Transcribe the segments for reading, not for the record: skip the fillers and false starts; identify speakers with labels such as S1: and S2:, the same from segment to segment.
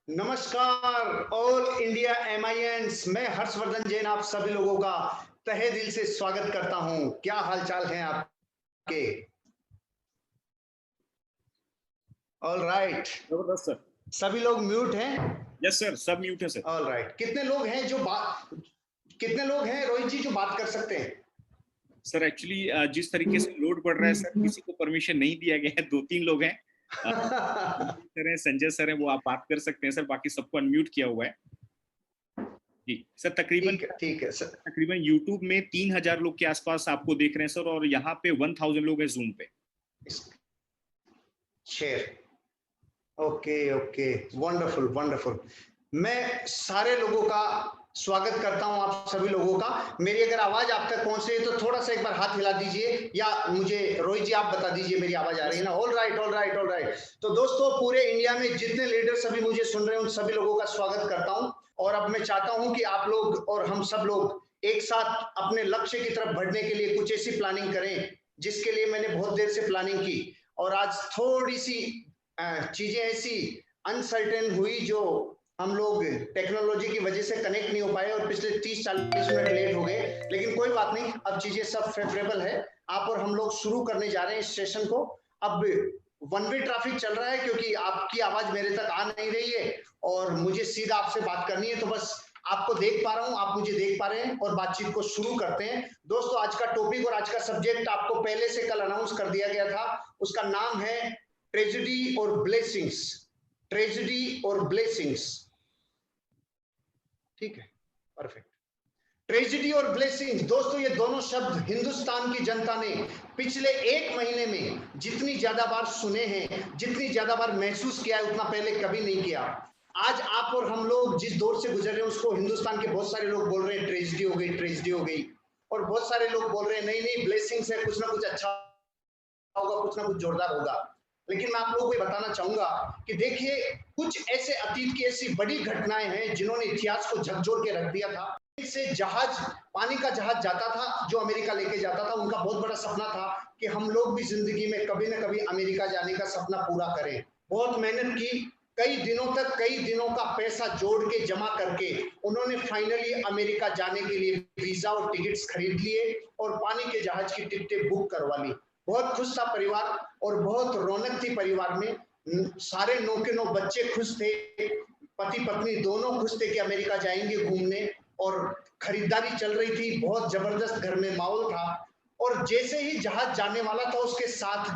S1: नमस्कार all India एमआईएंस। मैं हर्षवर्धन जैन आप सभी लोगों का तहे दिल से स्वागत करता हूं। क्या हालचाल हैं आपके? All right.
S2: जबरदस्त सर।
S1: सभी लोग म्यूट हैं?
S2: यस सर, सब म्यूट है सर।
S1: All right. कितने लोग हैं रोहित जी जो बात कर सकते हैं?
S2: सर एक्चुअली जिस तरीके से लोड बढ़ रहा है सर, किसी को परमिशन नहीं दिया गया है। 2-3 लोग हैं। सर हैं, संजय सर हैं, वो आप बात कर सकते हैं सर, बाकी सबको अनम्यूट किया हुआ है। जी सर,
S1: ठीक है सर।
S2: तकरीबन यूट्यूब में 3000 लोग के आसपास आपको देख रहे हैं सर, और यहाँ पे 1000 लोग हैं जूम पे।
S1: शेयर। Okay, wonderful wonderful. मैं सारे लोगों का स्वागत करता हूं, आप सभी लोगों का। मेरी अगर आवाज आप तक पहुंच रही है तो थोड़ा सा एक बार हाथ हिला दीजिए, या मुझे रोहित जी आप बता दीजिए मेरी आवाज आ रही है ना? All right. तो दोस्तों, पूरे इंडिया में जितने लीडर सभी मुझे सुन रहे हैं उन सभी लोगों का स्वागत करता हूं। और अब मैं चाहता हूं कि आप लोग और हम सब लोग एक साथ अपने लक्ष्य की तरफ बढ़ने के लिए कुछ ऐसी प्लानिंग करें जिसके लिए मैंने बहुत देर से प्लानिंग की। और आज थोड़ी सी चीजें ऐसी अनसर्टेन हुई जो हम लोग टेक्नोलॉजी की वजह से कनेक्ट नहीं हो पाए और पिछले 30-40 मिनट लेट हो गए, लेकिन कोई बात नहीं, अब चीजें सब फेवरेबल है। आप और हम लोग शुरू करने जा रहे हैं इस सेशन को। अब वन वे ट्रैफिक चल रहा है क्योंकि आपकी आवाज मेरे तक आ नहीं रही है और मुझे सीधा आपसे बात करनी है, तो बस आपको देख पा रहा हूं, आप मुझे देख पा रहे हैं और बातचीत को शुरू करते हैं। दोस्तों, आज का टॉपिक और आज का सब्जेक्ट आपको पहले से कल अनाउंस कर दिया गया था। उसका नाम है ट्रेजेडी और ब्लेसिंग्स। ट्रेजेडी और ब्लेसिंग्स, ठीक है, परफेक्ट। ट्रेजेडी और ब्लेसिंग्स, दोस्तों ये दोनों शब्द हिंदुस्तान की जनता ने पिछले एक महीने में जितनी ज्यादा बार सुने हैं, जितनी ज्यादा बार महसूस किया है, उतना पहले कभी नहीं किया। आज आप और हम लोग जिस दौर से गुजर रहे हैं उसको हिंदुस्तान के बहुत सारे लोग बोल रहे हैं ट्रेजेडी हो गई, ट्रेजेडी हो गई, और बहुत सारे लोग बोल रहे हैं नहीं ब्लेसिंग्स है, कुछ ना कुछ अच्छा होगा, कुछ ना कुछ जोरदार होगा। लेकिन मैं आप लोगों को बताना चाहूंगा कि देखिए, कुछ ऐसे अतीत की ऐसी बड़ी घटनाएं हैं जिन्होंने इतिहास को झकझोर के रख दिया था। से जहाज, पानी का जहाज जाता था जो अमेरिका लेके जाता था। उनका बहुत बड़ा सपना था कि हम लोग भी जिंदगी में कभी ना कभी अमेरिका जाने का सपना पूरा करें। बहुत मेहनत की, कई दिनों तक, कई दिनों का पैसा जोड़ के जमा करके उन्होंने फाइनली अमेरिका जाने के लिए वीजा और टिकट्स खरीद लिए और पानी के जहाज की टिकटें बुक करवा ली। बहुत खुश था परिवार और बहुत रौनक थी परिवार में। सारे 9 के 9 बच्चे खुश थे, पति पत्नी दोनों खुश थे कि अमेरिका जाएंगे घूमने, और खरीदारी चल रही थी, बहुत जबरदस्त घर में माहौल था। और जैसे ही जहाज जाने वाला था उसके 7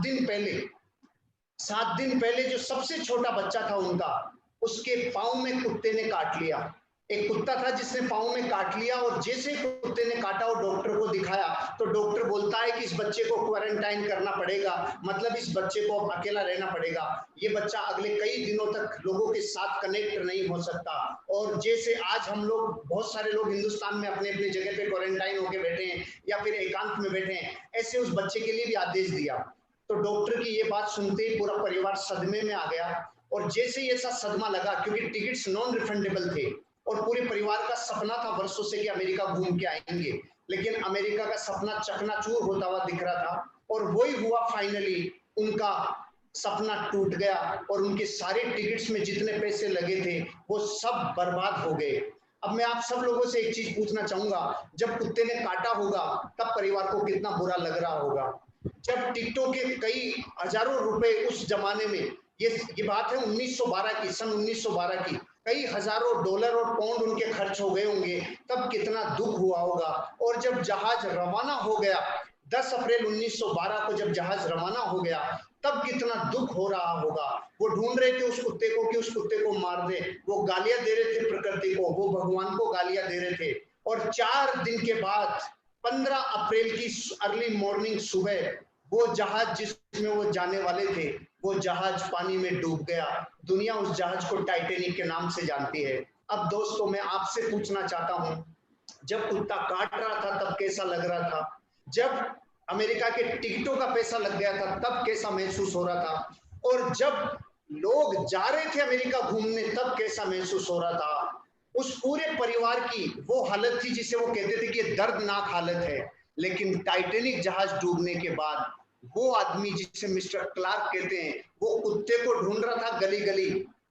S1: दिन पहले जो सबसे छोटा बच्चा था उनका, उसके पाँव में कुत्ते ने काट लिया। एक कुत्ता था जिसने पाँव में काट लिया, और जैसे कुत्ते ने काटा और डॉक्टर को दिखाया तो डॉक्टर बोलता है कि इस बच्चे को क्वारंटाइन करना पड़ेगा, मतलब इस बच्चे को अब अकेला रहना पड़ेगा। ये बच्चा अगले कई दिनों तक लोगों के साथ कनेक्ट नहीं हो सकता। और जैसे आज हम लोग, बहुत सारे लोग हिंदुस्तान में अपने अपने जगह पे क्वारंटाइन होकर बैठे हैं या फिर एकांत में बैठे हैं, ऐसे उस बच्चे के लिए भी आदेश दिया। तो डॉक्टर की ये बात सुनते ही पूरा परिवार सदमे में आ गया। और जैसे ही ऐसा सदमा लगा, क्योंकि टिकट्स नॉन रिफंडेबल थे और पूरे परिवार का सपना था वर्षों से कि अमेरिका घूम के आएंगे, लेकिन अमेरिका का सपना चकनाचूर होता हुआ दिख रहा था। और वही हुआ, फाइनली उनका सपना टूट गया और उनके सारे टिकट्स में जितने पैसे लगे थे वो सब बर्बाद हो गए। अब मैं आप सब लोगों से एक चीज पूछना चाहूंगा, जब कुत्ते ने काटा होगा तब परिवार को कितना बुरा लग रहा होगा। जब टिकटों के कई हजारों रुपए उस जमाने में, ये बात है 1912 की, सन 1912 की, कई हजारों डॉलर और पाउंड उनके खर्च हो गए होंगे, तब कितना दुख हुआ होगा। और जब जहाज रवाना हो गया 10 अप्रैल 1912 को, जब जहाज रवाना हो गया तब कितना दुख हो रहा होगा। वो ढूंढ रहे थे उस कुत्ते को कि उस कुत्ते को मार दे, वो गालियां दे रहे थे प्रकृति को, वो भगवान को गालियां दे रहे थे। और 4 दिन के बाद 15 अप्रैल की अर्ली मॉर्निंग सुबह वो जहाज जिसमें वो जाने वाले थे, वो जहाज पानी में डूब गया। दुनिया उस जहाज को टाइटैनिक के नाम से जानती है। अब दोस्तों, मैं आपसे पूछना चाहता हूं, जब कुत्ता काट रहा था तब कैसा लग रहा था? जब अमेरिका के टिकटों का पैसा लग गया था तब कैसा महसूस हो रहा था? और जब लोग जा रहे थे अमेरिका घूमने तब कैसा महसूस हो रहा था? उस पूरे परिवार की वो हालत थी जिसे वो कहते थे कि ये दर्दनाक हालत है। लेकिन टाइटैनिक जहाज डूबने के बाद वो आदमी जिसे मिस्टर क्लार्क कहते हैं, वो कुत्ते को ढूंढ रहा था गली गली,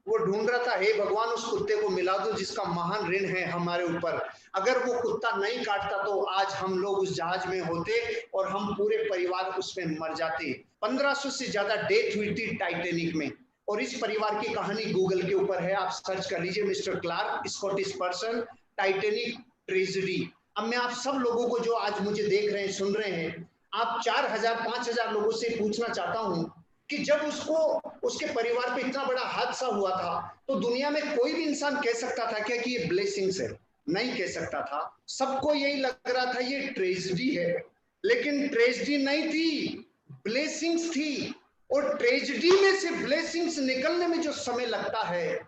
S1: वो ढूंढ रहा था, हे भगवान उस कुत्ते को मिला दो जिसका महान ऋण है हमारे ऊपर। अगर वो कुत्ता नहीं काटता तो आज हम लोग उस जहाज में होते और हम पूरे परिवार उसमें मर जाते। 1500 से ज्यादा डेथ हुई थी टाइटेनिक में, और इस परिवार की कहानी गूगल के ऊपर है, आप सर्च कर लीजिए, mister Clark, Scottish person, Titanic tragedy. अब मैं आप सब लोगों को जो आज मुझे देख रहे हैं, सुन रहे हैं, आप 4000 5000 लोगों से पूछना चाहता हूं कि जब उसको, उसके परिवार पे इतना बड़ा हादसा हुआ था, तो दुनिया में कोई भी इंसान कह सकता था क्या कि ये ब्लेसिंग्स है? नहीं कह सकता था। सबको यही लग रहा था ये ट्रेजेडी है, लेकिन ट्रेजेडी नहीं थी, ब्लेसिंग्स थी। और ट्रेजेडी में से ब्लेसिंग्स निकलने में जो समय लगता है,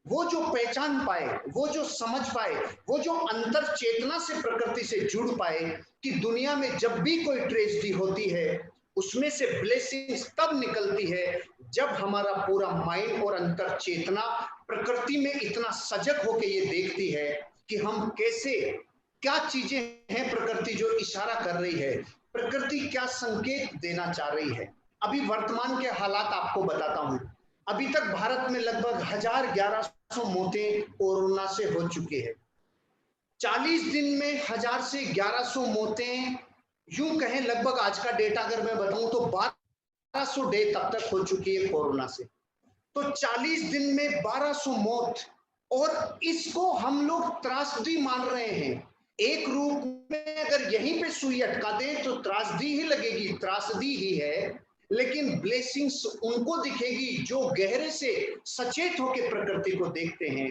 S1: वो जो पहचान पाए, वो जो समझ पाए, वो जो अंतर चेतना से प्रकृति से जुड़ पाए कि दुनिया में जब भी कोई ट्रेजेडी होती है उसमें से ब्लेसिंग्स तब निकलती है जब हमारा पूरा माइंड और अंतर चेतना प्रकृति में इतना सजग होकर ये देखती है कि हम कैसे, क्या चीजें हैं प्रकृति जो इशारा कर रही है, प्रकृति क्या संकेत देना चाह रही है। अभी वर्तमान के हालात आपको बताता हूं। अभी तक भारत में लगभग 1100 मौतें कोरोना से हो चुकी है। 40 दिन में 1000 से 1100 मौतें, यूं कहें लगभग आज का डेटा अगर मैं बताऊं तो 1200 डेथ अब तक हो चुकी है कोरोना से। तो 40 दिन में 1200 मौत, और इसको हम लोग त्रासदी मान रहे हैं। एक रूप में अगर यहीं पे सुई अटका दे तो त्रासदी ही लगेगी, त्रासदी ही है। लेकिन ब्लेसिंग्स उनको दिखेगी जो गहरे से सचेत होकर प्रकृति को देखते हैं।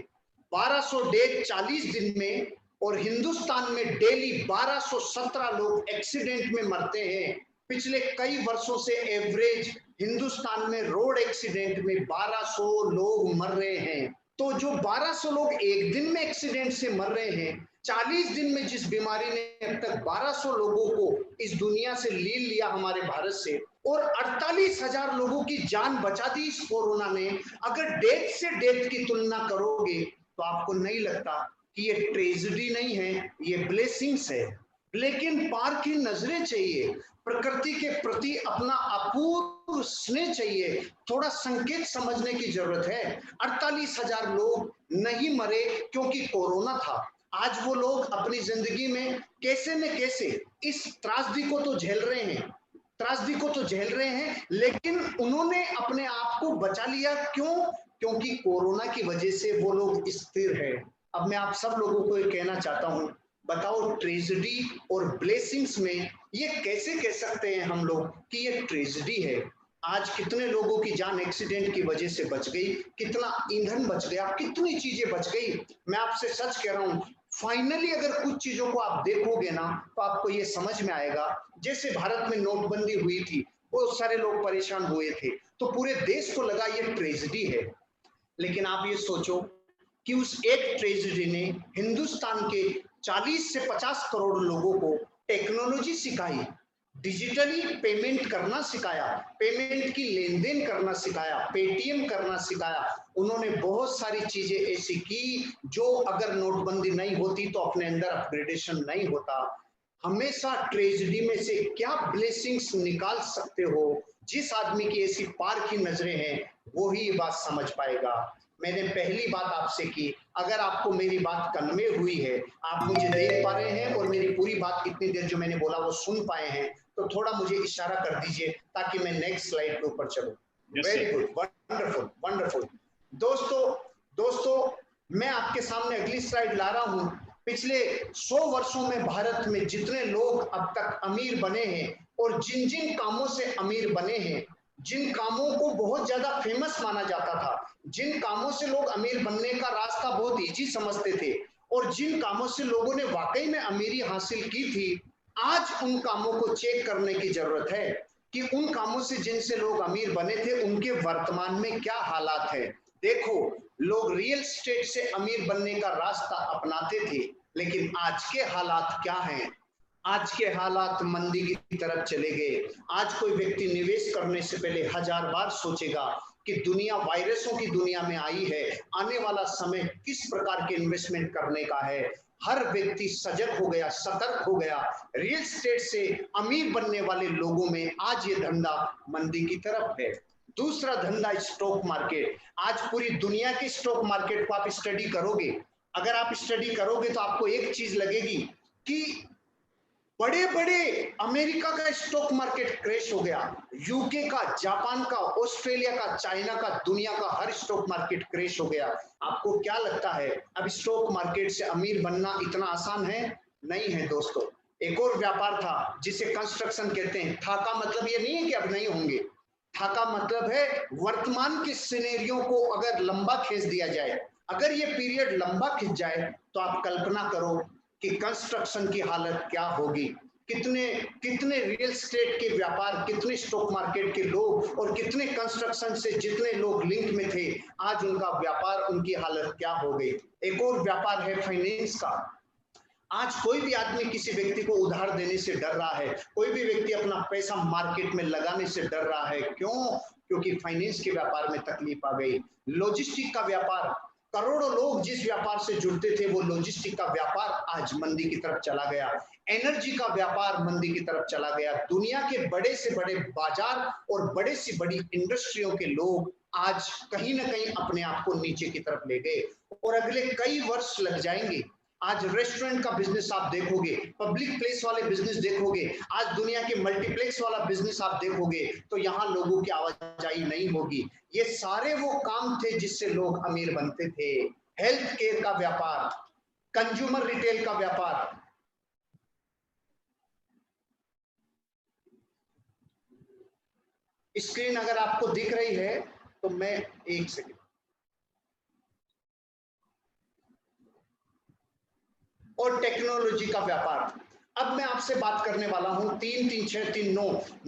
S1: 1200 डेथ 40 दिन में, और हिंदुस्तान में डेली 1217 लोग एक्सीडेंट में मरते हैं। पिछले कई वर्षों से एवरेज हिंदुस्तान में रोड एक्सीडेंट में 1200 लोग मर रहे हैं। तो जो 1200 लोग एक दिन में एक्सीडेंट से मर रहे हैं, 40 दिन में जिस बीमारी ने अब तक 1200 लोगों को इस दुनिया से लील लिया हमारे भारत से, और 48,000 लोगों की जान बचा दी इस कोरोना ने, अगर डेथ से डेथ की तुलना करोगे तो आपको नहीं लगता कि ये ट्रेजेडी नहीं है, ये ब्लेसिंग्स है। लेकिन पार की नजरें चाहिए, प्रकृति के प्रति अपना अपूर्व स्नेह चाहिए, थोड़ा संकेत समझने की जरूरत है। 48,000 लोग नहीं मरे क्योंकि कोरोना था। आज वो लोग अपनी जिंदगी में कैसे न कैसे इस त्रासदी को तो झेल रहे हैं, त्रासदी को तो झेल रहे हैं, लेकिन उन्होंने अपने आप को बचा लिया। क्यों? क्योंकि कोरोना की वजह से वो लोग स्थिर है। अब मैं आप सब लोगों को ये कहना चाहता हूं, बताओ ट्रेजेडी और ब्लेसिंग्स में ये कैसे कह सकते हैं हम लोग कि ये ट्रेजेडी है? आज कितने लोगों की जान एक्सीडेंट की वजह से बच गई, कितना ईंधन बच गया, कितनी चीजें बच गई। मैं आपसे सच कह रहा हूं, फाइनली अगर कुछ चीजों को आप देखोगे ना तो आपको ये समझ में आएगा। जैसे भारत में नोटबंदी हुई थी, बहुत सारे लोग परेशान हुए थे, तो पूरे देश को लगा ये ट्रेजेडी है। लेकिन आप ये सोचो कि उस एक ट्रेजेडी ने हिंदुस्तान के 40 से 50 करोड़ लोगों को टेक्नोलॉजी सिखाई, डिजिटली पेमेंट करना सिखाया, पेमेंट की लेन देन करना सिखाया, पेटीएम करना सिखाया। उन्होंने बहुत सारी चीजें ऐसी की जो अगर नोटबंदी नहीं होती तो अपने अंदर अपग्रेडेशन नहीं होता। हमेशा ट्रेजेडी में से क्या ब्लेसिंग्स निकाल सकते हो, जिस आदमी की ऐसी पार की नजरें हैं वो ही ये बात समझ पाएगा। मैंने पहली बात आपसे की, अगर आपको मेरी बात कन्वे हुई है, आप मुझे देख पा रहे हैं और मेरी पूरी बात इतनी देर जो मैंने बोला वो सुन पाए हैं, तो थोड़ा मुझे इशारा कर दीजिए ताकि मैं नेक्स्ट स्लाइड के ऊपर चलूं। Very good, wonderful wonderful. दोस्तों मैं आपके सामने अगली स्लाइड ला रहा हूं। पिछले 100 वर्षों में भारत में जितने लोग अब तक अमीर बने हैं और जिन जिन कामों से अमीर बने हैं, जिन कामों को बहुत ज्यादा फेमस माना जाता था, जिन कामों से लोग अमीर बनने का रास्ता बहुत इजी समझते थे, और जिन कामों से लोगों ने वाकई में अमीरी हासिल की थी, आज उन कामों को चेक करने की जरूरत है कि उन कामों से जिनसे लोग अमीर बने थे उनके वर्तमान में क्या हालात है। देखो, लोग रियल एस्टेट से अमीर बनने का रास्ता अपनाते थे, लेकिन आज के हालात क्या हैं? आज के हालात मंदी की तरफ चले गए। आज कोई व्यक्ति निवेश करने से पहले 1000 बार सोचेगा कि दुनिया वायरसों की दुनिया में आई है, आने वाला समय किस प्रकार के इन्वेस्टमेंट करने का है। हर व्यक्ति सजग हो गया, सतर्क हो गया। रियल एस्टेट से अमीर बनने वाले लोगों में आज ये धंधा मंदी की तरफ है। दूसरा धंधा स्टॉक मार्केट। आज पूरी दुनिया के स्टॉक मार्केट को आप स्टडी करोगे, अगर आप स्टडी करोगे तो आपको एक चीज लगेगी कि बड़े बड़े अमेरिका का स्टॉक मार्केट क्रैश हो गया, यूके का, जापान का, ऑस्ट्रेलिया का, चाइना का, दुनिया का हर स्टॉक मार्केट क्रैश हो गया। आपको क्या लगता है अब स्टॉक मार्केट से अमीर बनना इतना आसान है? नहीं है दोस्तों। एक और व्यापार था जिसे कंस्ट्रक्शन कहते हैं। था का मतलब ये नहीं है कि अब नहीं होंगे, था का मतलब है वर्तमान के सिनेरियो को अगर लंबा खींच दिया जाए, अगर ये पीरियड लंबा खिंच जाए तो आप कल्पना करो कि कंस्ट्रक्शन की हालत क्या होगी। कितने कितने रियल एस्टेट के व्यापार, कितने स्टॉक मार्केट के लोग और कितने कंस्ट्रक्शन से जितने लोग लिंक में थे, आज उनका व्यापार, उनकी हालत क्या हो गई। एक और व्यापार है फाइनेंस का। आज कोई भी आदमी किसी व्यक्ति को उधार देने से डर रहा है, कोई भी व्यक्ति अपना पैसा मार्केट में लगाने से डर रहा है। क्यों? क्योंकि फाइनेंस के व्यापार में तकलीफ आ गई। लॉजिस्टिक का व्यापार, करोड़ों लोग जिस व्यापार से जुड़ते थे वो लॉजिस्टिक का व्यापार आज मंदी की तरफ चला गया। एनर्जी का व्यापार मंदी की तरफ चला गया। दुनिया के बड़े से बड़े बाजार और बड़े से बड़ी इंडस्ट्रियों के लोग आज कहीं ना कहीं अपने आप को नीचे की तरफ ले गए और अगले कई वर्ष लग जाएंगे। आज रेस्टोरेंट का बिजनेस आप देखोगे, पब्लिक प्लेस वाले बिजनेस देखोगे, आज दुनिया के मल्टीप्लेक्स वाला बिजनेस आप देखोगे तो यहाँ लोगों की आवाजाही नहीं होगी। ये सारे वो काम थे जिससे लोग अमीर बनते थे। हेल्थ केयर का व्यापार, कंज्यूमर रिटेल का व्यापार, स्क्रीन अगर आपको दिख रही है तो मैं एक सेकंड, और टेक्नोलॉजी का व्यापार। अब मैं आपसे बात करने वाला हूं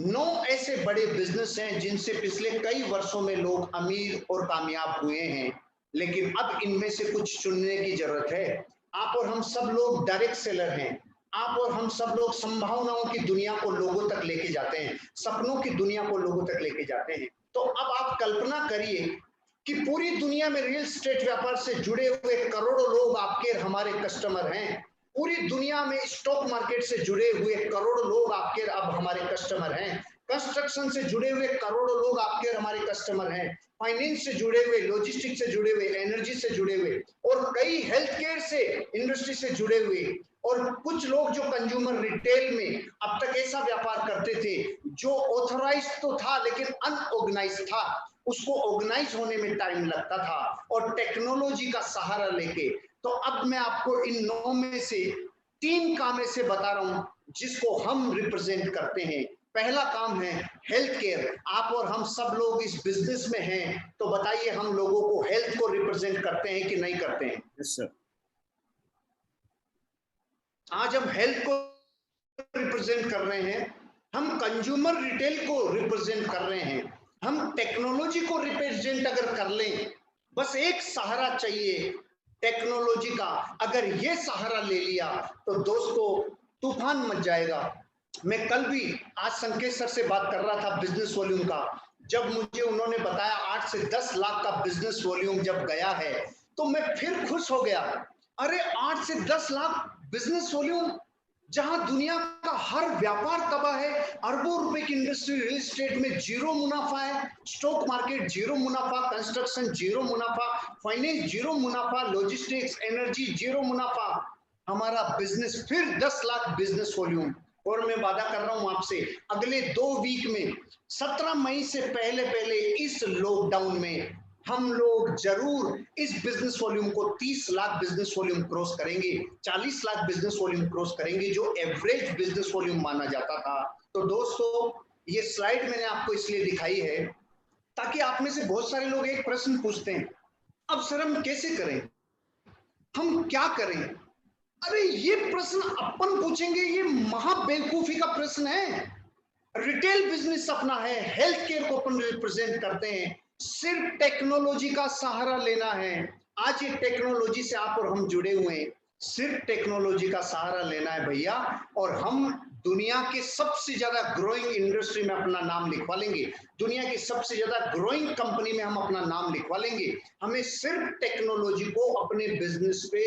S1: 9 ऐसे बड़े बिजनेस हैं जिनसे पिछले कई वर्षों में लोग अमीर और कामयाब हुए हैं, लेकिन अब इनमें से कुछ चुनने की जरूरत है। आप और हम सब लोग डायरेक्ट सेलर हैं। आप और हम सब लोग संभावनाओं की दुनिया को लोगों तक लेके जाते हैं, सपनों की दुनिया को लोगों तक लेके जाते हैं। तो अब आप कल्पना करिए कि पूरी दुनिया में रियल एस्टेट व्यापार से जुड़े हुए करोड़ों लोग आपके हमारे कस्टमर हैं। पूरी दुनिया में स्टॉक मार्केट से जुड़े हुए करोड़ों लोग आपके अब हमारे कस्टमर हैं। कंस्ट्रक्शन से जुड़े हुए करोड़ों लोग आपके हमारे कस्टमर हैं। फाइनेंस से जुड़े हुए, लॉजिस्टिक से जुड़े हुए, एनर्जी से जुड़े हुए और कई हेल्थ केयर से, इंडस्ट्री से जुड़े हुए, और कुछ लोग जो कंज्यूमर रिटेल में अब तक ऐसा व्यापार करते थे जो ऑथराइज तो था लेकिन अनऑर्गेनाइज था, उसको ऑर्गेनाइज होने में टाइम लगता था, और टेक्नोलॉजी का सहारा लेके। तो अब मैं आपको इन 9 में से 3 काम ऐसे बता रहा हूं जिसको हम रिप्रेजेंट करते हैं। पहला काम है हेल्थ केयर। आप और हम सब लोग इस बिजनेस में हैं, तो बताइए हम लोगों को हेल्थ को रिप्रेजेंट करते हैं कि नहीं करते हैं?
S2: Yes sir.
S1: आज हम हेल्थ को रिप्रेजेंट कर रहे हैं, हम कंज्यूमर रिटेल को रिप्रेजेंट कर रहे हैं, हम टेक्नोलॉजी को रिप्रेजेंट अगर कर लें, बस एक सहारा चाहिए टेक्नोलॉजी का। अगर ये सहारा ले लिया तो दोस्तों तूफान मच जाएगा। मैं कल भी आज संकेत सर से बात कर रहा था बिजनेस वॉल्यूम का। जब मुझे उन्होंने बताया 8 से 10 लाख का बिजनेस वॉल्यूम जब गया है तो मैं फिर खुश हो गया। अरे 8 से 10 लाख बिजनेस वॉल्यूम, जहां दुनिया का हर व्यापार तबाह है, अरबों रुपए की इंडस्ट्री रियल एस्टेट में जीरो मुनाफा है, स्टॉक मार्केट जीरो मुनाफा, कंस्ट्रक्शन जीरो मुनाफा, फाइनेंस जीरो मुनाफा, लॉजिस्टिक्स, एनर्जी जीरो मुनाफा। हमारा बिजनेस फिर 10 लाख बिजनेस वॉल्यूम। और मैं वादा कर रहा हूं आपसे, अगले 2 वीक में 17 मई से पहले पहले इस लॉकडाउन में हम लोग जरूर इस बिजनेस वॉल्यूम को 30 लाख बिजनेस वॉल्यूम क्रॉस करेंगे, 40 लाख बिजनेस वॉल्यूम क्रॉस करेंगे, जो एवरेज बिजनेस वॉल्यूम माना जाता था। तो दोस्तों ये स्लाइड मैंने आपको इसलिए दिखाई है ताकि आप में से बहुत सारे लोग एक प्रश्न पूछते हैं, अब सर हम कैसे करें, हम क्या करें? अरे ये प्रश्न अपन पूछेंगे, ये महाबेवकूफी का प्रश्न है। रिटेल बिजनेस अपना है, हेल्थ केयर को अपन रिप्रेजेंट करते हैं, सिर्फ टेक्नोलॉजी का सहारा लेना है। आज ये टेक्नोलॉजी से आप और हम जुड़े हुए हैं, सिर्फ टेक्नोलॉजी का सहारा लेना है भैया, और हम दुनिया के सबसे ज्यादा ग्रोइंग इंडस्ट्री में अपना नाम लिखवा लेंगे, दुनिया की सबसे ज्यादा ग्रोइंग कंपनी में हम अपना नाम लिखवा लेंगे। हमें सिर्फ टेक्नोलॉजी को अपने बिजनेस पे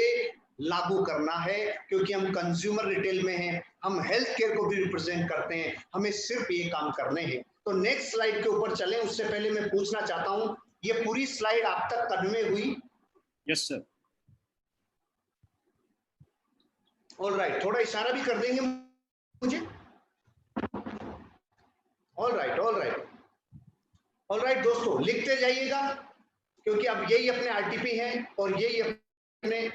S1: लागू करना है, क्योंकि हम कंज्यूमर रिटेल में हैं, हम हेल्थ केयर को भी रिप्रेजेंट करते हैं, हमें सिर्फ ये काम करने हैं। तो नेक्स्ट स्लाइड के ऊपर चलें, उससे पहले मैं पूछना चाहता हूं, ये पूरी स्लाइड आप तक कन्वे हुई?
S2: Yes sir.
S1: ऑलराइट, थोड़ा इशारा भी कर देंगे मुझे? ऑलराइट ऑलराइट ऑलराइट दोस्तों, लिखते जाइएगा, क्योंकि अब यही अपने आरटीपी हैं और यही अपने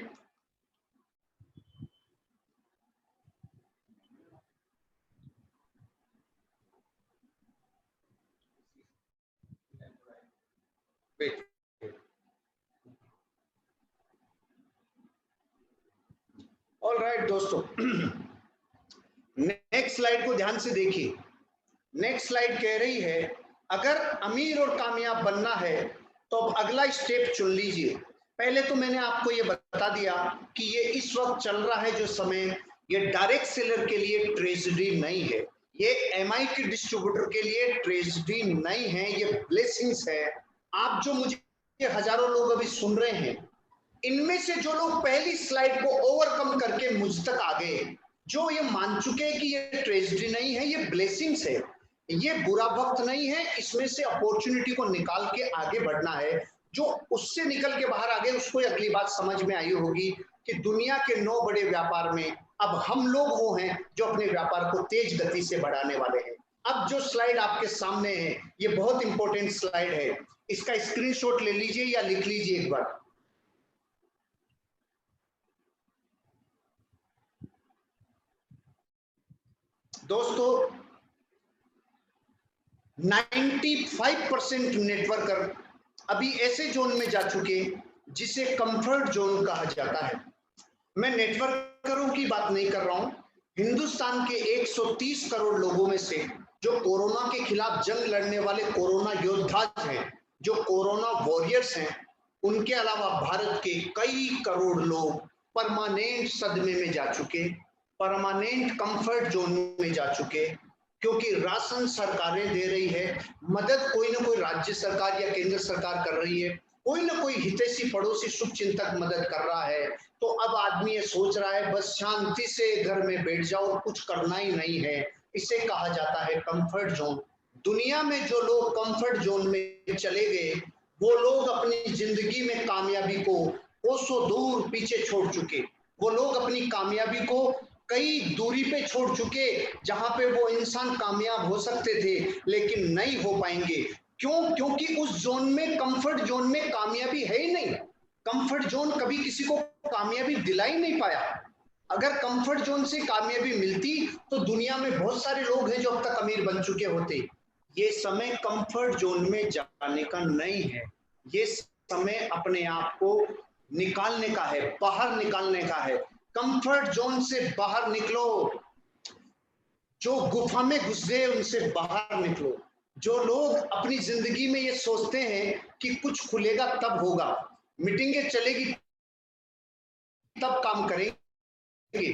S1: ऑलराइट दोस्तों, नेक्स्ट स्लाइड को ध्यान से देखिए। नेक्स्ट स्लाइड कह रही है, अगर अमीर और कामयाब बनना है तो अब अगला स्टेप चुन लीजिए। पहले तो मैंने आपको ये बता दिया कि ये इस वक्त चल रहा है जो समय, ये डायरेक्ट सेलर के लिए ट्रेजेडी नहीं है, ये एमआई के डिस्ट्रीब्यूटर के लिए ट्रेजेडी नहीं है, ये ब्लेसिंग्स है। आप जो मुझे हजारों लोग अभी सुन रहे हैं, इनमें से जो लोग पहली स्लाइड को ओवरकम करके मुझ तक आ गए, जो ये मान चुके हैं कि ये ट्रेजेडी नहीं है, ये ब्लेसिंग्स है, ये बुरा वक्त नहीं है, इसमें से अपॉर्चुनिटी को निकाल के आगे बढ़ना है। जो उससे निकल के बाहर आ गए, उसको अगली बात समझ में आई होगी कि दुनिया के 9 बड़े व्यापार में अब हम लोग वो हैं जो अपने व्यापार को तेज गति से बढ़ाने वाले हैं। अब जो स्लाइड आपके सामने है, ये बहुत इंपॉर्टेंट स्लाइड है, इसका स्क्रीनशॉट ले लीजिए या लिख लीजिए एक बार। दोस्तों, 95% नेटवर्कर अभी ऐसे जोन में जा चुके जिसे कंफर्ट जोन कहा जाता है। मैं नेटवर्करों की बात नहीं कर रहा हूं, हिंदुस्तान के 130 करोड़ लोगों में से जो कोरोना के खिलाफ जंग लड़ने वाले कोरोना योद्धा हैं, जो कोरोना वॉरियर्स हैं, उनके अलावा भारत के कई करोड़ लोग परमानेंट सदमे में जा चुके, परमानेंट कंफर्ट जोन में जा चुके, क्योंकि राशन सरकारें दे रही है, मदद कोई ना कोई राज्य सरकार या केंद्र सरकार कर रही है, कोई ना कोई हितैषी पड़ोसी शुभचिंतक मदद कर रहा है। तो अब आदमी ये सोच रहा है बस शांति से घर में बैठ जाओ और कुछ करना ही नहीं है, इसे कहा जाता है कंफर्ट जोन। दुनिया में जो लोग कंफर्ट जोन में चले गए, वो लोग अपनी जिंदगी में कामयाबी को कोसों दूर पीछे छोड़ चुके, वो लोग अपनी कामयाबी को कई दूरी पे छोड़ चुके, जहां पे वो इंसान कामयाब हो सकते थे लेकिन नहीं हो पाएंगे। क्यों? क्योंकि उस जोन में, कंफर्ट जोन में कामयाबी है ही नहीं। कंफर्ट जोन कभी किसी को कामयाबी दिला ही नहीं पाया। अगर कंफर्ट जोन से कामयाबी मिलती तो दुनिया में बहुत सारे लोग हैं जो अब तक अमीर बन चुके होते। ये समय कंफर्ट जोन में जाने का नहीं है, ये समय अपने आप को निकालने का है, बाहर निकालने का है। कंफर्ट जोन से बाहर निकलो, जो गुफा में घुस गए उनसे बाहर निकलो। जो लोग अपनी जिंदगी में ये सोचते हैं कि कुछ खुलेगा तब होगा, मीटिंगें चलेगी तब काम करेंगे,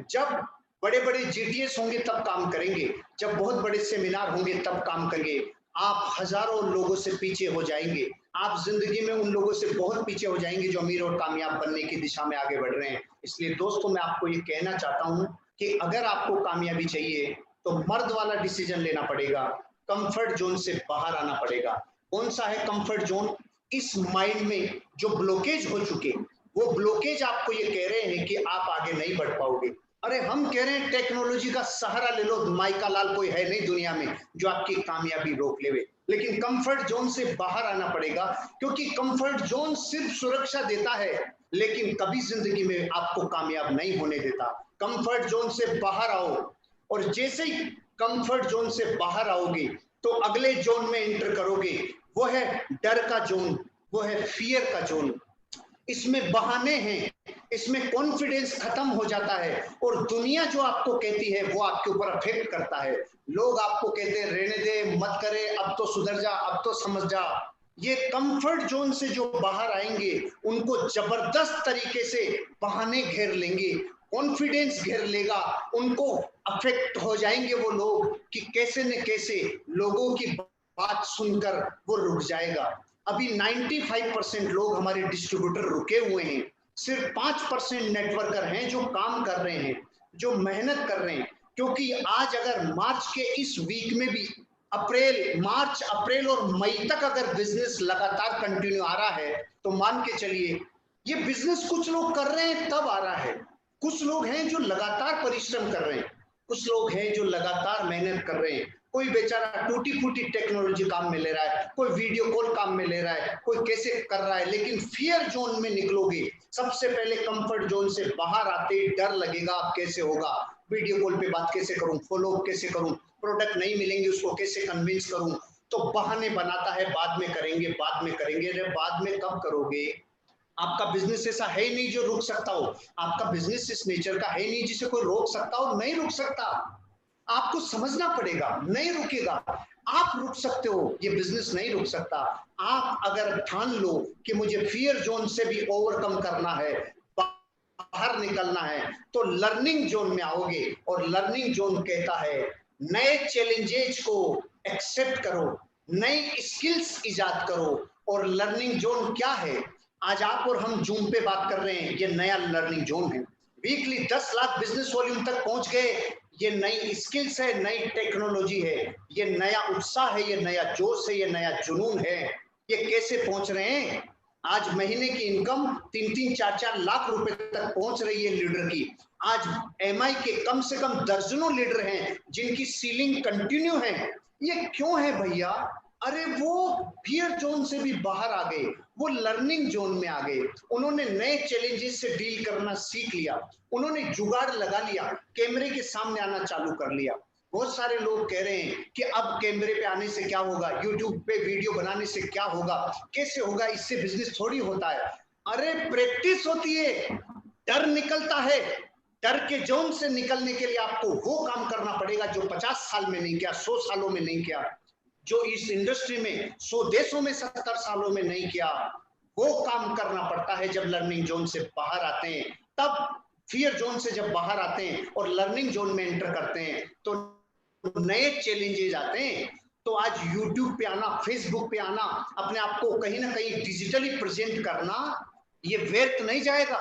S1: जब बड़े बड़े जीटीएस होंगे तब काम करेंगे, जब बहुत बड़े सेमिनार होंगे तब काम करेंगे, आप हजारों लोगों से पीछे हो जाएंगे। आप जिंदगी में उन लोगों से बहुत पीछे हो जाएंगे जो अमीर और कामयाब बनने की दिशा में आगे बढ़ रहे हैं। इसलिए दोस्तों, मैं आपको ये कहना चाहता हूं कि अगर आपको कामयाबी चाहिए तो मर्द वाला डिसीजन लेना पड़ेगा, कंफर्ट जोन से बाहर आना पड़ेगा। कौन सा है कंफर्ट जोन? इस माइंड में जो ब्लॉकेज हो चुके, वो ब्लॉकेज आपको ये कह रहे हैं कि आप आगे नहीं बढ़ पाओगे। अरे हम कह रहे हैं टेक्नोलॉजी का सहारा ले लो, माइका लाल कोई है नहीं दुनिया में जो आपकी कामयाबी रोक लेवे, लेकिन कंफर्ट जोन से बाहर आना पड़ेगा, क्योंकि कंफर्ट जोन सिर्फ सुरक्षा देता है लेकिन कभी जिंदगी में आपको कामयाब नहीं होने देता। कंफर्ट जोन से बाहर आओ, और जैसे ही कंफर्ट जोन से बाहर आओगे तो अगले जोन में एंटर करोगे, वो है डर का जोन, वो है फियर का जोन। इसमें बहाने हैं, इसमें कॉन्फिडेंस खत्म हो जाता है, और दुनिया जो आपको कहती है वो आपके ऊपर अफेक्ट करता है। लोग आपको कहते हैं रहने दे, मत करे, अब तो सुधर जा, अब तो समझ जा। ये कंफर्ट जोन से जो बाहर आएंगे उनको जबरदस्त तरीके से बहाने घेर लेंगे, कॉन्फिडेंस घेर लेगा, उनको अफेक्ट हो जाएंगे वो लोग कि कैसे न कैसे लोगों की बात सुनकर वो रुक जाएगा। अभी 95% लोग हमारे डिस्ट्रीब्यूटर रुके हुए हैं, सिर्फ 5% नेटवर्कर हैं जो काम कर रहे हैं, जो मेहनत कर रहे हैं। क्योंकि आज अगर मार्च के इस वीक में भी मार्च अप्रैल और मई तक अगर बिजनेस लगातार कंटिन्यू आ रहा है तो मान के चलिए ये बिजनेस कुछ लोग कर रहे हैं तब आ रहा है। कुछ लोग हैं जो लगातार परिश्रम कर रहे हैं, कुछ लोग हैं जो लगातार मेहनत कर रहे हैं। कोई बेचारा टूटी फूटी टेक्नोलॉजी काम में ले रहा है, कोई वीडियो कॉल काम में ले रहा है, कोई कैसे कर रहा है। लेकिन फियर जोन में निकलोगे, सबसे पहले कंफर्ट जोन से बाहर आते डर लगेगा, अब कैसे होगा, वीडियो कॉल पे बात कैसे करूं, फॉलो कैसे करूं, प्रोडक्ट नहीं मिलेंगे उसको कैसे कन्विंस करूं, तो बहाने बनाता है, बाद में करेंगे बाद में करेंगे। अरे बाद में कब करोगे? आपका बिजनेस ऐसा है नहीं जो रुक सकता हो, आपका बिजनेस इस नेचर का है नहीं जिसे कोई रोक सकता हो, नहीं रुक सकता। आपको समझना पड़ेगा, नहीं रुकेगा। आप रुक सकते हो, ये बिजनेस नहीं रुक सकता। आप अगर ठान लो कि मुझे फियर जोन से भी ओवरकम करना है, बाहर निकलना है, तो लर्निंग जोन में आओगे। और लर्निंग जोन कहता है नए चैलेंजेस को एक्सेप्ट करो, नई स्किल्स इजाद करो। और लर्निंग जोन क्या है? आज आप और हम जूम पे बात कर रहे हैं, ये नया लर्निंग जोन है। वीकली 10 लाख बिजनेस वॉल्यूम तक पहुंच गए, ये नई स्किल्स है, नई टेक्नोलॉजी है, ये नया उत्साह है, ये नया जोश है, ये नया जुनून है। ये कैसे पहुंच रहे हैं? आज महीने की इनकम 3-3, 4-4 लाख रुपए तक पहुंच रही है लीडर की। आज एमआई के कम से कम दर्जनों लीडर हैं जिनकी सीलिंग कंटिन्यू है। ये क्यों है भैया? अरे वो फियर जोन से भी बाहर आ गए, वो लर्निंग जोन में आ गए। उन्होंने नए चैलेंजेस से डील करना सीख लिया, उन्होंने जुगाड़ लगा लिया, कैमरे के सामने आना चालू कर लिया। बहुत सारे लोग कह रहे हैं कि अब कैमरे पे आने से क्या होगा, यूट्यूब पे वीडियो बनाने से क्या होगा, कैसे होगा, इससे बिजनेस थोड़ी होता है। अरे प्रैक्टिस होती है, डर निकलता है। डर के जोन से निकलने के लिए आपको वो काम करना पड़ेगा जो 50 साल में नहीं किया, 100 सालों में नहीं किया, जो इस इंडस्ट्री में 100 देशों में 70 सालों में नहीं किया। वो काम करना पड़ता है जब लर्निंग जोन से बाहर आते हैं। तब फियर जोन से जब बाहर आते हैं और लर्निंग जोन में एंटर करते हैं तो नए चैलेंजेस आते हैं। तो आज यूट्यूब पे आना, फेसबुक पे आना, अपने आप को कहीं ना कहीं डिजिटली प्रेजेंट करना, ये व्यर्थ नहीं जाएगा,